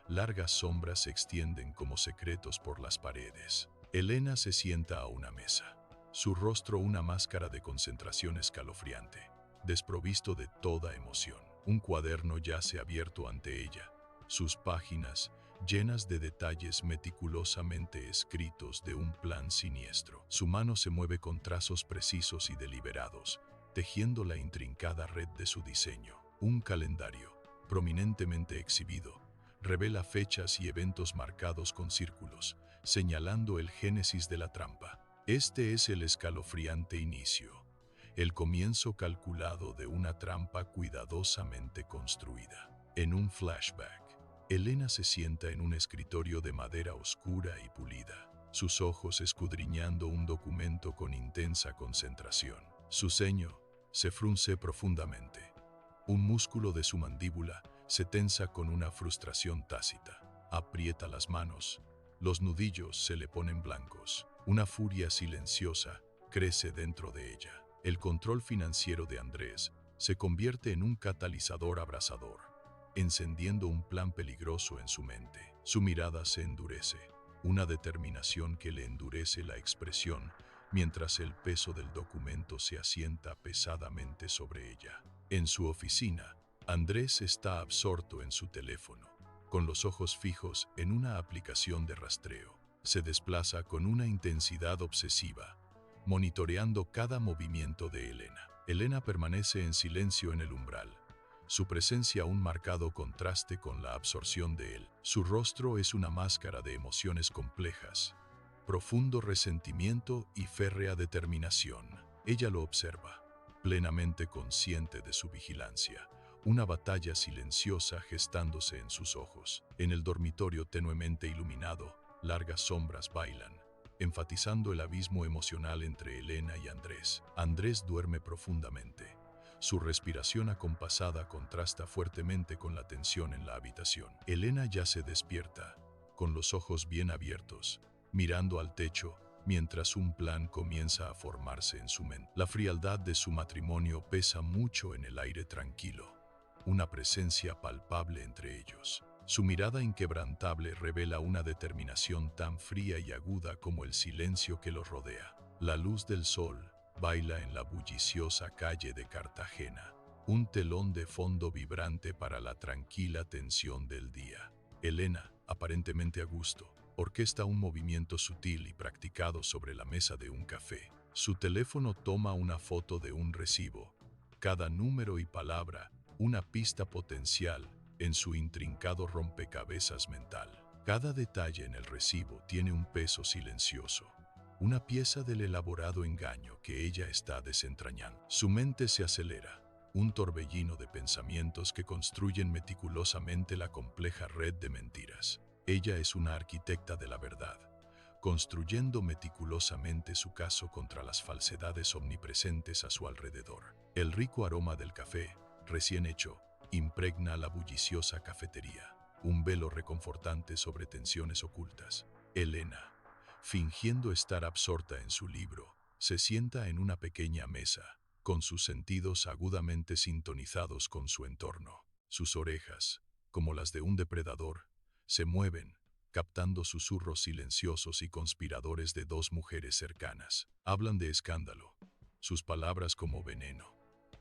largas sombras se extienden como secretos por las paredes. Elena se sienta a una mesa, su rostro una máscara de concentración escalofriante, desprovisto de toda emoción. Un cuaderno yace abierto ante ella, sus páginas llenas de detalles meticulosamente escritos de un plan siniestro. Su mano se mueve con trazos precisos y deliberados, tejiendo la intrincada red de su diseño. Un calendario, prominentemente exhibido, revela fechas y eventos marcados con círculos, señalando el génesis de la trampa. Este es el escalofriante inicio, el comienzo calculado de una trampa cuidadosamente construida. En un flashback, Elena se sienta en un escritorio de madera oscura y pulida, sus ojos escudriñando un documento con intensa concentración. Su ceño se frunce profundamente. Un músculo de su mandíbula se tensa con una frustración tácita. Aprieta las manos. Los nudillos se le ponen blancos. Una furia silenciosa crece dentro de ella. El control financiero de Andrés se convierte en un catalizador abrasador, encendiendo un plan peligroso en su mente. Su mirada se endurece, una determinación que le endurece la expresión mientras el peso del documento se asienta pesadamente sobre ella. En su oficina, Andrés está absorto en su teléfono, con los ojos fijos en una aplicación de rastreo. Se desplaza con una intensidad obsesiva, monitoreando cada movimiento de Elena. Elena permanece en silencio en el umbral, su presencia un marcado contraste con la absorción de él. Su rostro es una máscara de emociones complejas, profundo resentimiento y férrea determinación. Ella lo observa, plenamente consciente de su vigilancia, una batalla silenciosa gestándose en sus ojos. En el dormitorio tenuemente iluminado, largas sombras bailan, enfatizando el abismo emocional entre Elena y Andrés. Andrés duerme profundamente. Su respiración acompasada contrasta fuertemente con la tensión en la habitación. Elena ya se despierta, con los ojos bien abiertos, mirando al techo, mientras un plan comienza a formarse en su mente. La frialdad de su matrimonio pesa mucho en el aire tranquilo, una presencia palpable entre ellos. Su mirada inquebrantable revela una determinación tan fría y aguda como el silencio que los rodea. La luz del sol baila en la bulliciosa calle de Cartagena, un telón de fondo vibrante para la tranquila tensión del día. Elena, aparentemente a gusto, orquesta un movimiento sutil y practicado sobre la mesa de un café. Su teléfono toma una foto de un recibo. Cada número y palabra, una pista potencial en su intrincado rompecabezas mental. Cada detalle en el recibo tiene un peso silencioso, una pieza del elaborado engaño que ella está desentrañando. Su mente se acelera, un torbellino de pensamientos que construyen meticulosamente la compleja red de mentiras. Ella es una arquitecta de la verdad, construyendo meticulosamente su caso contra las falsedades omnipresentes a su alrededor. El rico aroma del café, recién hecho, impregna la bulliciosa cafetería, un velo reconfortante sobre tensiones ocultas. Elena, fingiendo estar absorta en su libro, se sienta en una pequeña mesa, con sus sentidos agudamente sintonizados con su entorno. Sus orejas, como las de un depredador, se mueven, captando susurros silenciosos y conspiradores de dos mujeres cercanas. Hablan de escándalo, sus palabras como veneno,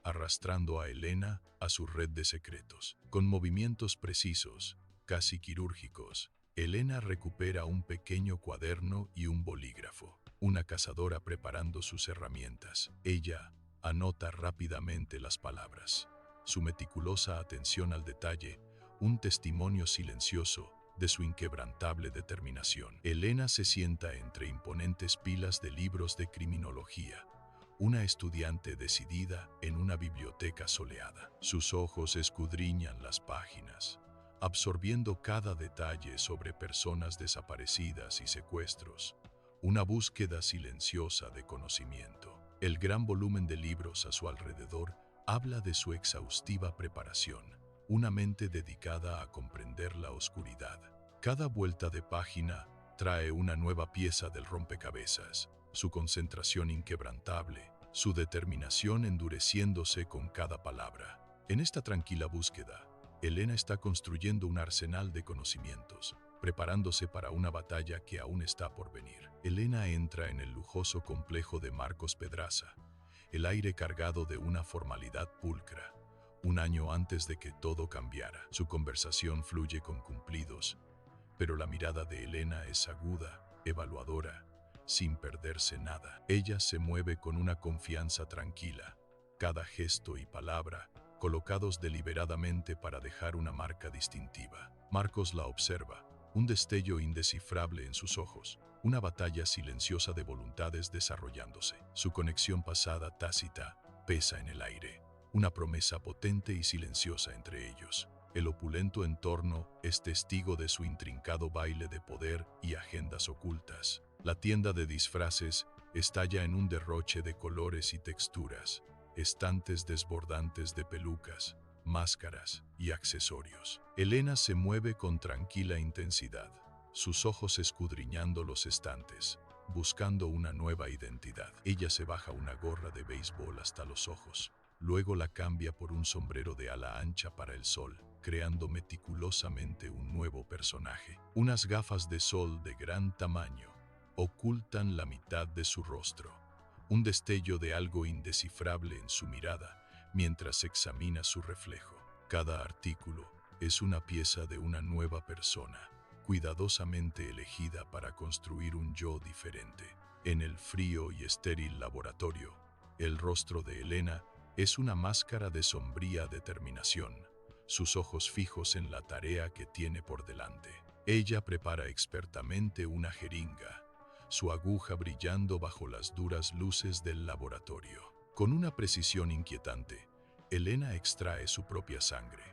arrastrando a Elena a su red de secretos. Con movimientos precisos, casi quirúrgicos, Elena recupera un pequeño cuaderno y un bolígrafo, una cazadora preparando sus herramientas. Ella anota rápidamente las palabras. Su meticulosa atención al detalle, un testimonio silencioso de su inquebrantable determinación. Elena se sienta entre imponentes pilas de libros de criminología, una estudiante decidida en una biblioteca soleada. Sus ojos escudriñan las páginas, absorbiendo cada detalle sobre personas desaparecidas y secuestros, una búsqueda silenciosa de conocimiento. El gran volumen de libros a su alrededor habla de su exhaustiva preparación, una mente dedicada a comprender la oscuridad. Cada vuelta de página trae una nueva pieza del rompecabezas, su concentración inquebrantable, su determinación endureciéndose con cada palabra. En esta tranquila búsqueda, Elena está construyendo un arsenal de conocimientos, preparándose para una batalla que aún está por venir. Elena entra en el lujoso complejo de Marcos Pedraza, el aire cargado de una formalidad pulcra. Un año antes de que todo cambiara, su conversación fluye con cumplidos, pero la mirada de Elena es aguda, evaluadora, sin perderse nada. Ella se mueve con una confianza tranquila, cada gesto y palabra colocados deliberadamente para dejar una marca distintiva. Marcos la observa, un destello indescifrable en sus ojos, una batalla silenciosa de voluntades desarrollándose. Su conexión pasada tácita pesa en el aire, una promesa potente y silenciosa entre ellos. El opulento entorno es testigo de su intrincado baile de poder y agendas ocultas. La tienda de disfraces estalla en un derroche de colores y texturas, estantes desbordantes de pelucas, máscaras y accesorios. Elena se mueve con tranquila intensidad, sus ojos escudriñando los estantes, buscando una nueva identidad. Ella se baja una gorra de béisbol hasta los ojos, luego la cambia por un sombrero de ala ancha para el sol, creando meticulosamente un nuevo personaje. Unas gafas de sol de gran tamaño ocultan la mitad de su rostro, un destello de algo indescifrable en su mirada mientras examina su reflejo. Cada artículo es una pieza de una nueva persona, cuidadosamente elegida para construir un yo diferente. En el frío y estéril laboratorio, el rostro de Elena es una máscara de sombría determinación, sus ojos fijos en la tarea que tiene por delante. Ella prepara expertamente una jeringa, su aguja brillando bajo las duras luces del laboratorio. Con una precisión inquietante, Elena extrae su propia sangre,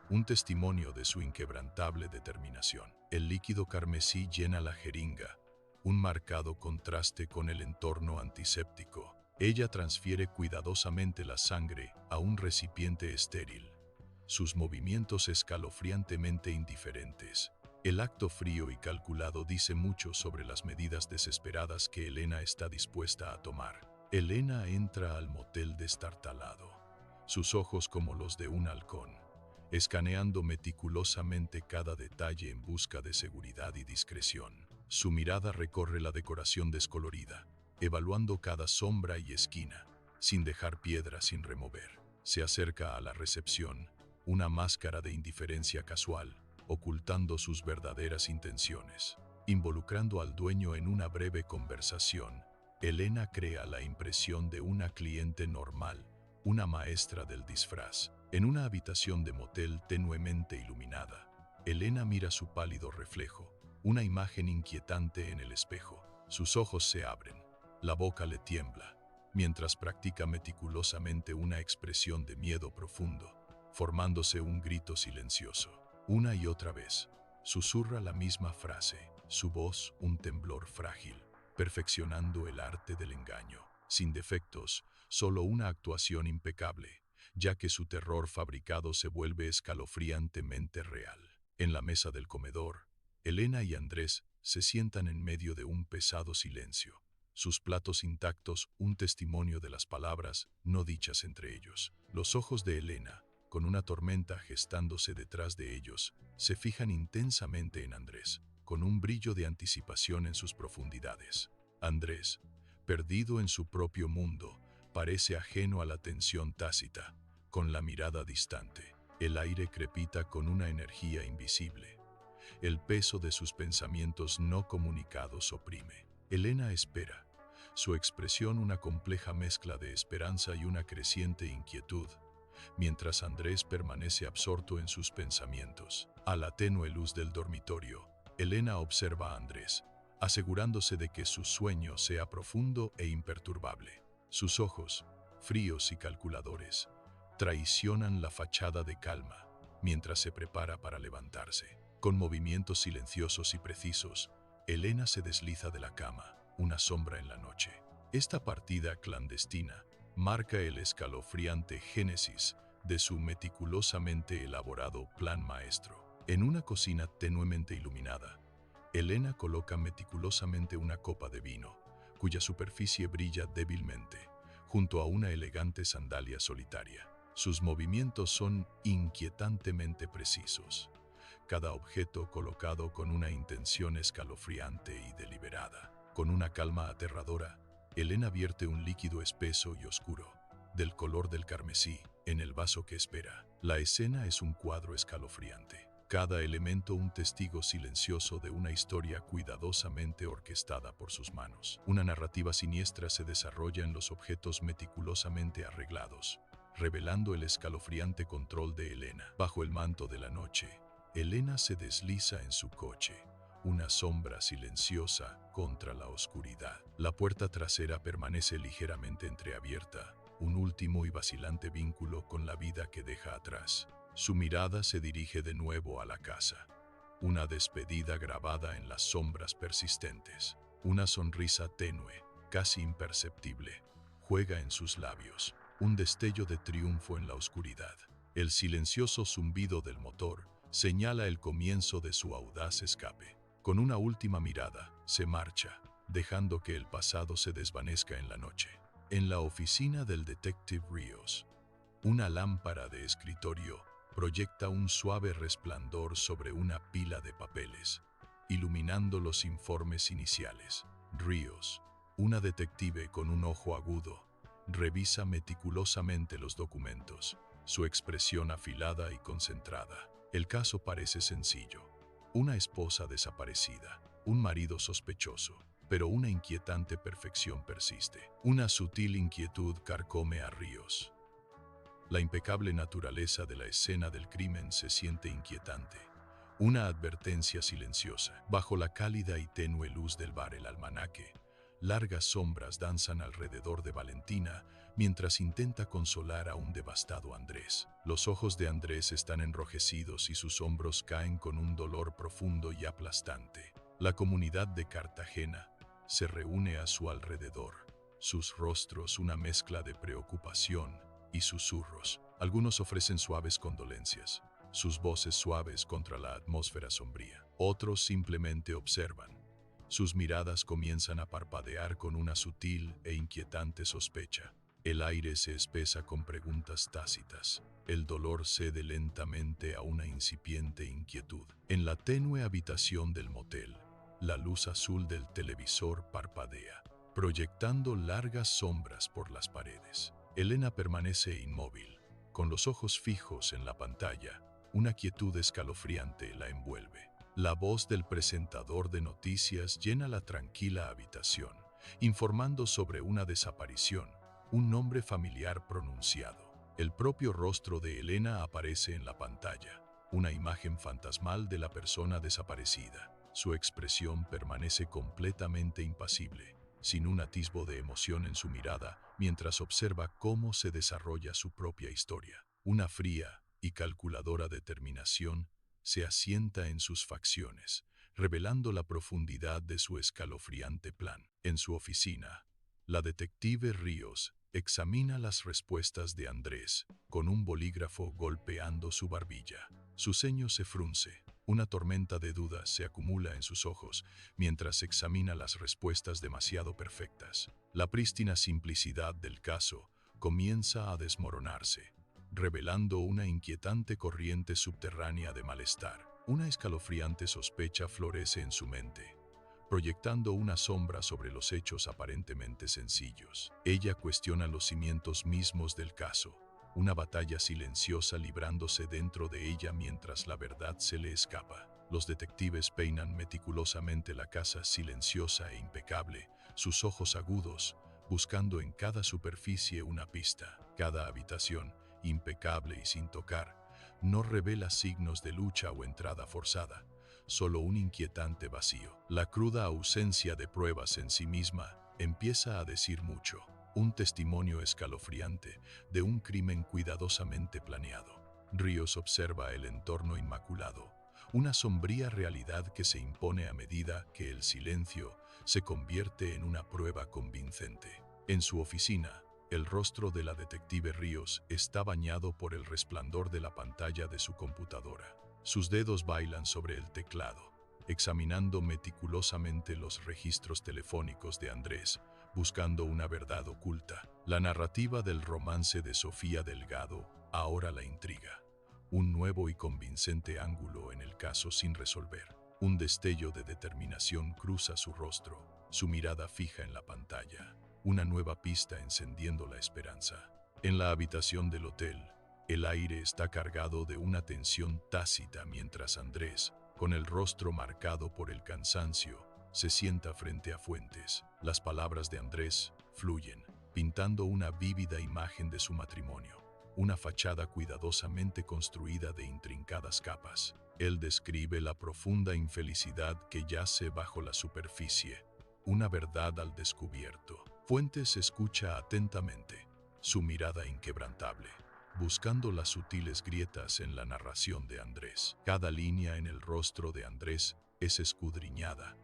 un testimonio de su inquebrantable determinación. El líquido carmesí llena la jeringa, un marcado contraste con el entorno antiséptico. Ella transfiere cuidadosamente la sangre a un recipiente estéril, sus movimientos escalofriantemente indiferentes. El acto frío y calculado dice mucho sobre las medidas desesperadas que Elena está dispuesta a tomar. Elena entra al motel destartalado, sus ojos como los de un halcón, escaneando meticulosamente cada detalle en busca de seguridad y discreción. Su mirada recorre la decoración descolorida, evaluando cada sombra y esquina, sin dejar piedra sin remover. Se acerca a la recepción, una máscara de indiferencia casual, ocultando sus verdaderas intenciones. Involucrando al dueño en una breve conversación, Elena crea la impresión de una cliente normal, una maestra del disfraz. En una habitación de motel tenuemente iluminada, Elena mira su pálido reflejo, una imagen inquietante en el espejo. Sus ojos se abren, la boca le tiembla, mientras practica meticulosamente una expresión de miedo profundo, formándose un grito silencioso. Una y otra vez, susurra la misma frase, su voz un temblor frágil, perfeccionando el arte del engaño. Sin defectos, solo una actuación impecable, ya que su terror fabricado se vuelve escalofriantemente real. En la mesa del comedor, Elena y Andrés se sientan en medio de un pesado silencio, sus platos intactos un testimonio de las palabras no dichas entre ellos. Los ojos de Elena, con una tormenta gestándose detrás de ellos, se fijan intensamente en Andrés, con un brillo de anticipación en sus profundidades. Andrés, perdido en su propio mundo, parece ajeno a la tensión tácita, con la mirada distante. El aire crepita con una energía invisible. El peso de sus pensamientos no comunicados oprime. Elena espera, su expresión una compleja mezcla de esperanza y una creciente inquietud, mientras Andrés permanece absorto en sus pensamientos. A la tenue luz del dormitorio, Elena observa a Andrés, asegurándose de que su sueño sea profundo e imperturbable. Sus ojos, fríos y calculadores, traicionan la fachada de calma, mientras se prepara para levantarse. Con movimientos silenciosos y precisos, Elena se desliza de la cama, una sombra en la noche. Esta partida clandestina marca el escalofriante génesis de su meticulosamente elaborado plan maestro. En una cocina tenuemente iluminada, Elena coloca meticulosamente una copa de vino, cuya superficie brilla débilmente, junto a una elegante sandalia solitaria. Sus movimientos son inquietantemente precisos, cada objeto colocado con una intención escalofriante y deliberada. Con una calma aterradora, Elena vierte un líquido espeso y oscuro, del color del carmesí, en el vaso que espera. La escena es un cuadro escalofriante, cada elemento un testigo silencioso de una historia cuidadosamente orquestada por sus manos. Una narrativa siniestra se desarrolla en los objetos meticulosamente arreglados, revelando el escalofriante control de Elena. Bajo el manto de la noche, Elena se desliza en su coche, una sombra silenciosa contra la oscuridad. La puerta trasera permanece ligeramente entreabierta, un último y vacilante vínculo con la vida que deja atrás. Su mirada se dirige de nuevo a la casa. Una despedida grabada en las sombras persistentes. Una sonrisa tenue, casi imperceptible, juega en sus labios. Un destello de triunfo en la oscuridad. El silencioso zumbido del motor señala el comienzo de su audaz escape. Con una última mirada, se marcha, dejando que el pasado se desvanezca en la noche. En la oficina del detective Ríos, una lámpara de escritorio proyecta un suave resplandor sobre una pila de papeles, iluminando los informes iniciales. Ríos, una detective con un ojo agudo, revisa meticulosamente los documentos, su expresión afilada y concentrada. El caso parece sencillo. Una esposa desaparecida, un marido sospechoso, pero una inquietante perfección persiste. Una sutil inquietud carcome a Ríos. La impecable naturaleza de la escena del crimen se siente inquietante. Una advertencia silenciosa. Bajo la cálida y tenue luz del bar El Almanaque, largas sombras danzan alrededor de Valentina mientras intenta consolar a un devastado Andrés. Los ojos de Andrés están enrojecidos y sus hombros caen con un dolor profundo y aplastante. La comunidad de Cartagena se reúne a su alrededor, sus rostros una mezcla de preocupación y susurros. Algunos ofrecen suaves condolencias, sus voces suaves contra la atmósfera sombría. Otros simplemente observan. Sus miradas comienzan a parpadear con una sutil e inquietante sospecha. El aire se espesa con preguntas tácitas. El dolor cede lentamente a una incipiente inquietud. En la tenue habitación del motel, la luz azul del televisor parpadea, proyectando largas sombras por las paredes. Elena permanece inmóvil, con los ojos fijos en la pantalla. Una quietud escalofriante la envuelve. La voz del presentador de noticias llena la tranquila habitación, informando sobre una desaparición, un nombre familiar pronunciado. El propio rostro de Elena aparece en la pantalla, una imagen fantasmal de la persona desaparecida. Su expresión permanece completamente impasible, sin un atisbo de emoción en su mirada, mientras observa cómo se desarrolla su propia historia. Una fría y calculadora determinación se asienta en sus facciones, revelando la profundidad de su escalofriante plan. En su oficina, la detective Ríos examina las respuestas de Andrés, con un bolígrafo golpeando su barbilla. Su ceño se frunce, una tormenta de dudas se acumula en sus ojos mientras examina las respuestas demasiado perfectas. La prístina simplicidad del caso comienza a desmoronarse, revelando una inquietante corriente subterránea de malestar. Una escalofriante sospecha florece en su mente, proyectando una sombra sobre los hechos aparentemente sencillos. Ella cuestiona los cimientos mismos del caso, una batalla silenciosa librándose dentro de ella mientras la verdad se le escapa. Los detectives peinan meticulosamente la casa silenciosa e impecable, sus ojos agudos, buscando en cada superficie una pista. Cada habitación, impecable y sin tocar, no revela signos de lucha o entrada forzada, solo un inquietante vacío. La cruda ausencia de pruebas en sí misma empieza a decir mucho, un testimonio escalofriante de un crimen cuidadosamente planeado. Ríos observa el entorno inmaculado, una sombría realidad que se impone a medida que el silencio se convierte en una prueba convincente. En su oficina, el rostro de la detective Ríos está bañado por el resplandor de la pantalla de su computadora. Sus dedos bailan sobre el teclado, examinando meticulosamente los registros telefónicos de Andrés, buscando una verdad oculta. La narrativa del romance de Sofía Delgado ahora la intriga. Un nuevo y convincente ángulo en el caso sin resolver. Un destello de determinación cruza su rostro, su mirada fija en la pantalla. Una nueva pista encendiendo la esperanza. En la habitación del hotel, el aire está cargado de una tensión tácita mientras Andrés, con el rostro marcado por el cansancio, se sienta frente a Fuentes. Las palabras de Andrés fluyen, pintando una vívida imagen de su matrimonio, una fachada cuidadosamente construida de intrincadas capas. Él describe la profunda infelicidad que yace bajo la superficie, una verdad al descubierto. Fuentes escucha atentamente, su mirada inquebrantable, buscando las sutiles grietas en la narración de Andrés. Cada línea en el rostro de Andrés es escudriñada,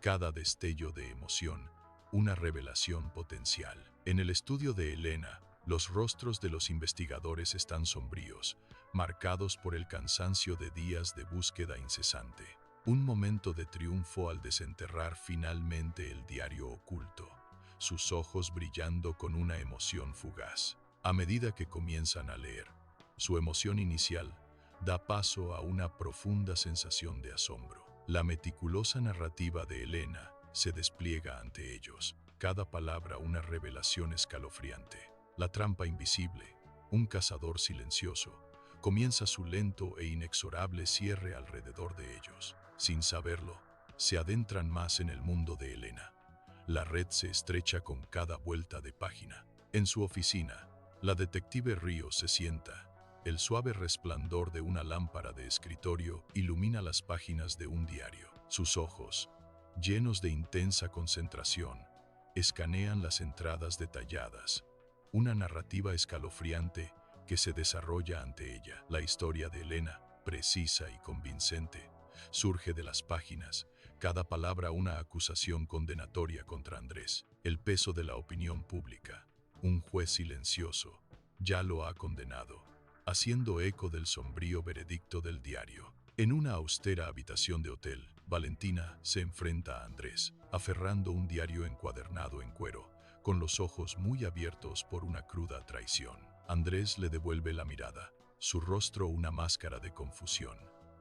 cada destello de emoción, una revelación potencial. En el estudio de Elena, los rostros de los investigadores están sombríos, marcados por el cansancio de días de búsqueda incesante. Un momento de triunfo al desenterrar finalmente el diario oculto, sus ojos brillando con una emoción fugaz. A medida que comienzan a leer, su emoción inicial da paso a una profunda sensación de asombro. La meticulosa narrativa de Elena se despliega ante ellos, cada palabra una revelación escalofriante. La trampa invisible, un cazador silencioso, comienza su lento e inexorable cierre alrededor de ellos. Sin saberlo, se adentran más en el mundo de Elena. La red se estrecha con cada vuelta de página. En su oficina, la detective Ríos se sienta. El suave resplandor de una lámpara de escritorio ilumina las páginas de un diario. Sus ojos, llenos de intensa concentración, escanean las entradas detalladas. Una narrativa escalofriante que se desarrolla ante ella. La historia de Elena, precisa y convincente, surge de las páginas, cada palabra una acusación condenatoria contra Andrés. El peso de la opinión pública. Un juez silencioso ya lo ha condenado, haciendo eco del sombrío veredicto del diario. En una austera habitación de hotel, Valentina se enfrenta a Andrés, aferrando un diario encuadernado en cuero, con los ojos muy abiertos por una cruda traición. Andrés le devuelve la mirada, su rostro una máscara de confusión,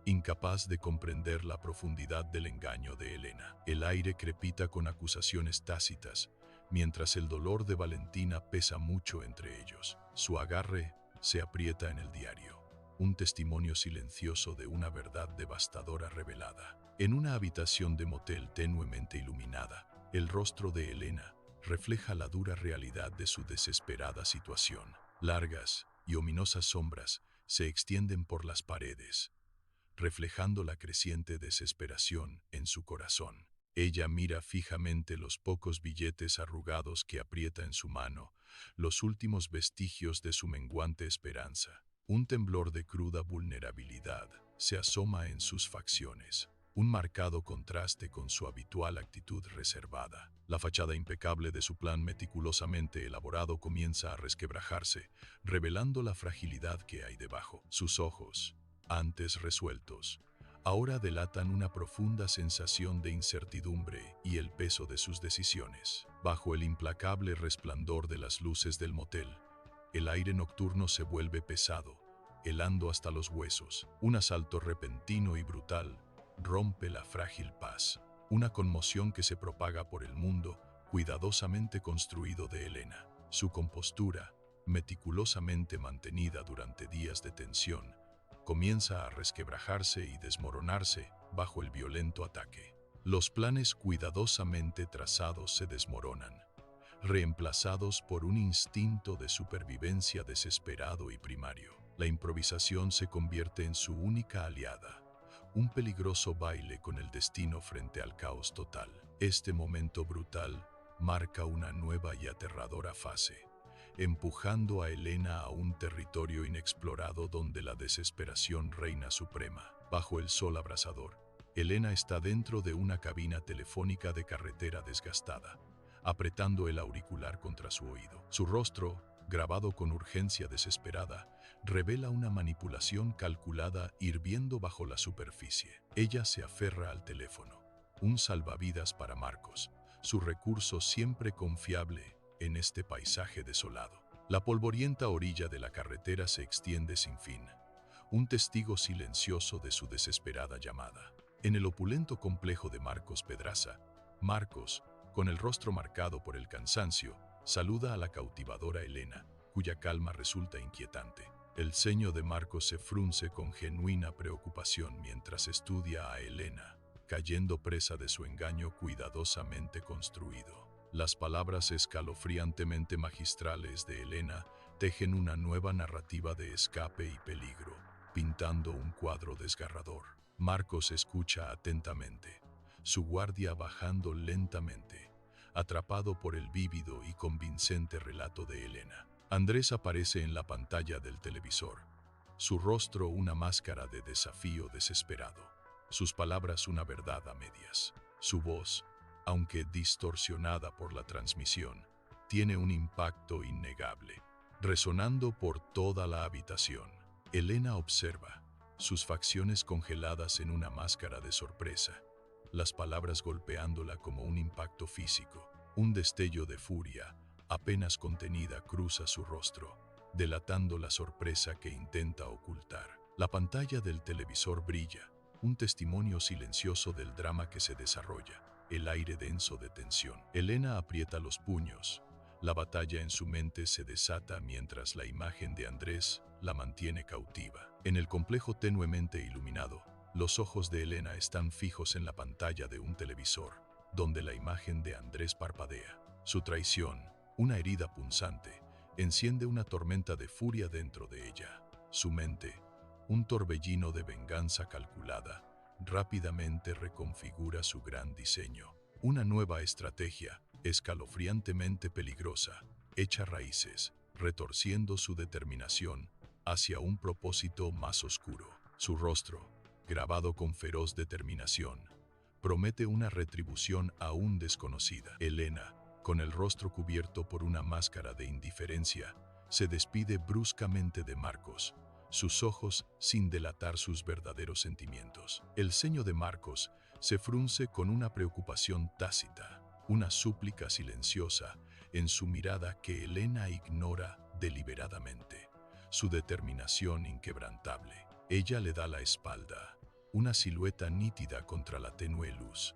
incapaz de comprender la profundidad del engaño de Elena. El aire crepita con acusaciones tácitas, mientras el dolor de Valentina pesa mucho entre ellos. Su agarre se aprieta en el diario, un testimonio silencioso de una verdad devastadora revelada. En una habitación de motel tenuemente iluminada, el rostro de Elena refleja la dura realidad de su desesperada situación. Largas y ominosas sombras se extienden por las paredes, reflejando la creciente desesperación en su corazón. Ella mira fijamente los pocos billetes arrugados que aprieta en su mano, los últimos vestigios de su menguante esperanza. Un temblor de cruda vulnerabilidad se asoma en sus facciones, un marcado contraste con su habitual actitud reservada. La fachada impecable de su plan meticulosamente elaborado comienza a resquebrajarse, revelando la fragilidad que hay debajo. Sus ojos, antes resueltos, ahora delatan una profunda sensación de incertidumbre y el peso de sus decisiones. Bajo el implacable resplandor de las luces del motel, el aire nocturno se vuelve pesado, helando hasta los huesos. Un asalto repentino y brutal rompe la frágil paz, una conmoción que se propaga por el mundo cuidadosamente construido de Elena. Su compostura, meticulosamente mantenida durante días de tensión, comienza a resquebrajarse y desmoronarse bajo el violento ataque. Los planes cuidadosamente trazados se desmoronan, reemplazados por un instinto de supervivencia desesperado y primario. La improvisación se convierte en su única aliada, un peligroso baile con el destino frente al caos total. Este momento brutal marca una nueva y aterradora fase, empujando a Elena a un territorio inexplorado donde la desesperación reina suprema. Bajo el sol abrasador, Elena está dentro de una cabina telefónica de carretera desgastada, apretando el auricular contra su oído. Su rostro, grabado con urgencia desesperada, revela una manipulación calculada hirviendo bajo la superficie. Ella se aferra al teléfono, un salvavidas para Marcos, su recurso siempre confiable en este paisaje desolado. La polvorienta orilla de la carretera se extiende sin fin, un testigo silencioso de su desesperada llamada. En el opulento complejo de Marcos Pedraza, Marcos, con el rostro marcado por el cansancio, saluda a la cautivadora Elena, cuya calma resulta inquietante. El ceño de Marcos se frunce con genuina preocupación mientras estudia a Elena, cayendo presa de su engaño cuidadosamente construido. Las palabras escalofriantemente magistrales de Elena tejen una nueva narrativa de escape y peligro, pintando un cuadro desgarrador. Marcos escucha atentamente, su guardia bajando lentamente, atrapado por el vívido y convincente relato de Elena. Andrés aparece en la pantalla del televisor. Su rostro una máscara de desafío desesperado. Sus palabras una verdad a medias. Su voz, aunque distorsionada por la transmisión, tiene un impacto innegable, resonando por toda la habitación. Elena observa, sus facciones congeladas en una máscara de sorpresa, las palabras golpeándola como un impacto físico. Un destello de furia, apenas contenida, cruza su rostro, delatando la sorpresa que intenta ocultar. La pantalla del televisor brilla, un testimonio silencioso del drama que se desarrolla, el aire denso de tensión. Elena aprieta los puños. La batalla en su mente se desata mientras la imagen de Andrés la mantiene cautiva. En el complejo tenuemente iluminado, los ojos de Elena están fijos en la pantalla de un televisor, donde la imagen de Andrés parpadea. Su traición, una herida punzante, enciende una tormenta de furia dentro de ella. Su mente, un torbellino de venganza calculada, rápidamente reconfigura su gran diseño. Una nueva estrategia, escalofriantemente peligrosa, echa raíces, retorciendo su determinación hacia un propósito más oscuro. Su rostro, grabado con feroz determinación, promete una retribución aún desconocida. Elena, con el rostro cubierto por una máscara de indiferencia, se despide bruscamente de Marcos, sus ojos sin delatar sus verdaderos sentimientos. El ceño de Marcos se frunce con una preocupación tácita, una súplica silenciosa en su mirada que Elena ignora deliberadamente. Su determinación inquebrantable. Ella le da la espalda, una silueta nítida contra la tenue luz.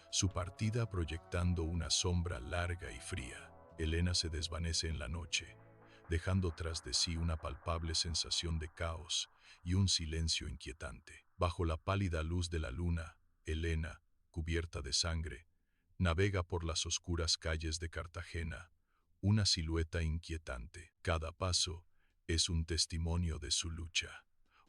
Su partida proyectando una sombra larga y fría. Elena se desvanece en la noche, dejando tras de sí una palpable sensación de caos y un silencio inquietante. Bajo la pálida luz de la luna, Elena, cubierta de sangre, navega por las oscuras calles de Cartagena, una silueta inquietante. Cada paso es un testimonio de su lucha,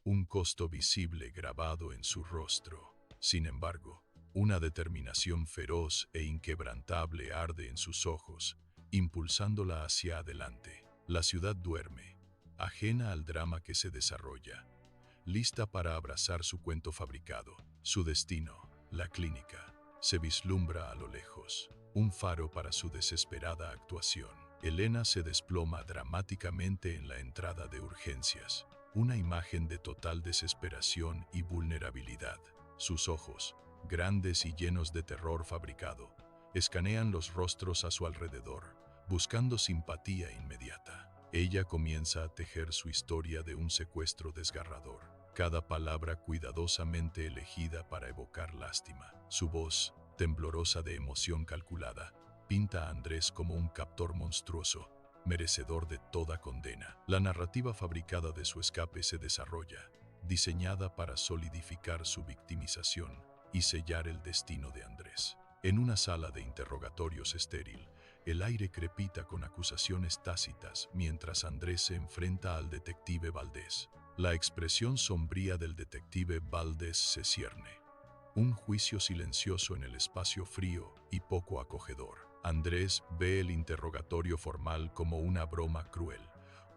un costo visible grabado en su rostro. Sin embargo, una determinación feroz e inquebrantable arde en sus ojos, impulsándola hacia adelante. La ciudad duerme, ajena al drama que se desarrolla, lista para abrazar su cuento fabricado. Su destino, la clínica, se vislumbra a lo lejos, un faro para su desesperada actuación. Elena se desploma dramáticamente en la entrada de urgencias, una imagen de total desesperación y vulnerabilidad. Sus ojos, grandes y llenos de terror fabricado, escanean los rostros a su alrededor, buscando simpatía inmediata. Ella comienza a tejer su historia de un secuestro desgarrador, cada palabra cuidadosamente elegida para evocar lástima. Su voz, temblorosa de emoción calculada, pinta a Andrés como un captor monstruoso, merecedor de toda condena. La narrativa fabricada de su escape se desarrolla, diseñada para solidificar su victimización y sellar el destino de Andrés. En una sala de interrogatorios estéril, el aire crepita con acusaciones tácitas mientras Andrés se enfrenta al detective Valdés. La expresión sombría del detective Valdés se cierne. Un juicio silencioso en el espacio frío y poco acogedor. Andrés ve el interrogatorio formal como una broma cruel,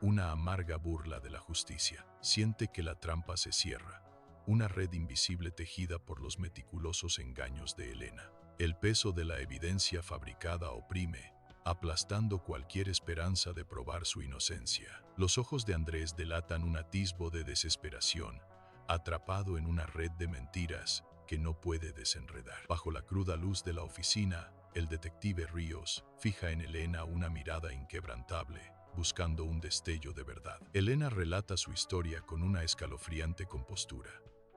una amarga burla de la justicia. Siente que la trampa se cierra, una red invisible tejida por los meticulosos engaños de Elena. El peso de la evidencia fabricada oprime, aplastando cualquier esperanza de probar su inocencia. Los ojos de Andrés delatan un atisbo de desesperación, atrapado en una red de mentiras que no puede desenredar. Bajo la cruda luz de la oficina, el detective Ríos fija en Elena una mirada inquebrantable, buscando un destello de verdad. Elena relata su historia con una escalofriante compostura,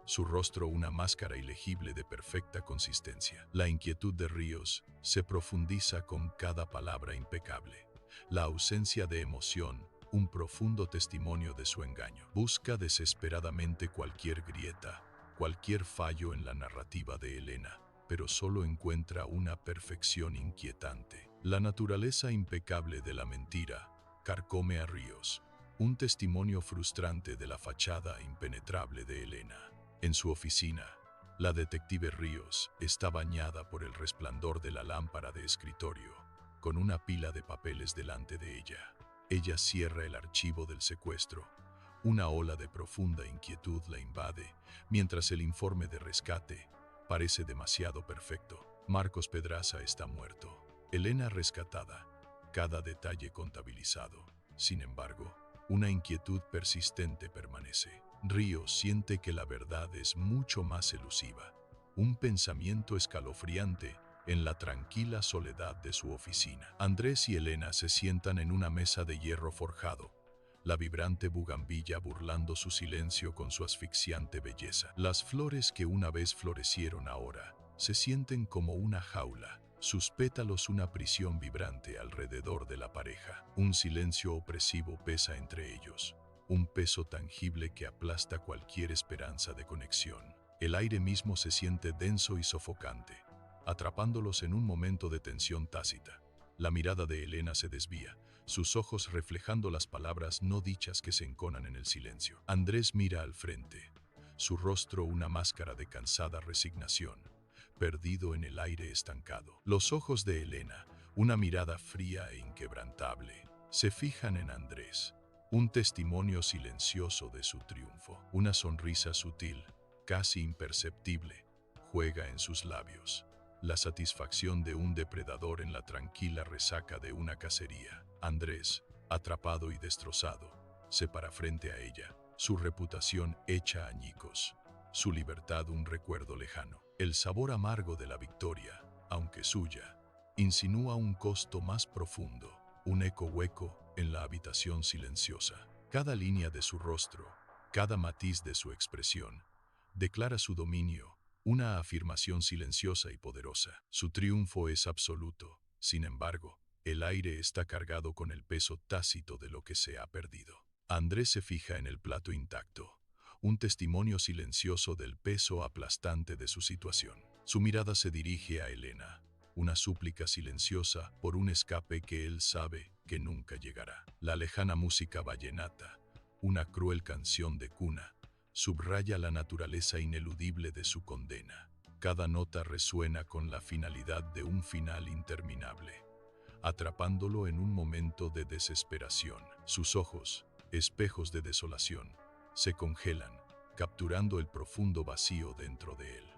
su rostro una máscara ilegible de perfecta consistencia. La inquietud de Ríos se profundiza con cada palabra impecable. La ausencia de emoción, un profundo testimonio de su engaño. Busca desesperadamente cualquier grieta, cualquier fallo en la narrativa de Elena, pero solo encuentra una perfección inquietante. La naturaleza impecable de la mentira carcome a Ríos, un testimonio frustrante de la fachada impenetrable de Elena. En su oficina, la detective Ríos está bañada por el resplandor de la lámpara de escritorio, con una pila de papeles delante de ella. Ella cierra el archivo del secuestro. Una ola de profunda inquietud la invade, mientras el informe de rescate parece demasiado perfecto. Marcos Pedraza está muerto. Elena rescatada. Cada detalle contabilizado. Sin embargo, una inquietud persistente permanece. Ríos siente que la verdad es mucho más elusiva. Un pensamiento escalofriante en la tranquila soledad de su oficina. Andrés y Elena se sientan en una mesa de hierro forjado, la vibrante bugambilla burlando su silencio con su asfixiante belleza. Las flores que una vez florecieron ahora se sienten como una jaula, sus pétalos una prisión vibrante alrededor de la pareja. Un silencio opresivo pesa entre ellos, un peso tangible que aplasta cualquier esperanza de conexión. El aire mismo se siente denso y sofocante, atrapándolos en un momento de tensión tácita. La mirada de Elena se desvía, sus ojos reflejando las palabras no dichas que se enconan en el silencio. Andrés mira al frente, su rostro una máscara de cansada resignación, perdido en el aire estancado. Los ojos de Elena, una mirada fría e inquebrantable, se fijan en Andrés, un testimonio silencioso de su triunfo. Una sonrisa sutil, casi imperceptible, juega en sus labios. La satisfacción de un depredador en la tranquila resaca de una cacería. Andrés, atrapado y destrozado, se para frente a ella, su reputación hecha añicos, su libertad un recuerdo lejano. El sabor amargo de la victoria, aunque suya, insinúa un costo más profundo, un eco hueco en la habitación silenciosa. Cada línea de su rostro, cada matiz de su expresión, declara su dominio, una afirmación silenciosa y poderosa. Su triunfo es absoluto. Sin embargo, el aire está cargado con el peso tácito de lo que se ha perdido. Andrés se fija en el plato intacto, un testimonio silencioso del peso aplastante de su situación. Su mirada se dirige a Elena, una súplica silenciosa por un escape que él sabe que nunca llegará. La lejana música vallenata, una cruel canción de cuna, subraya la naturaleza ineludible de su condena. Cada nota resuena con la finalidad de un final interminable, atrapándolo en un momento de desesperación. Sus ojos, espejos de desolación, se congelan, capturando el profundo vacío dentro de él.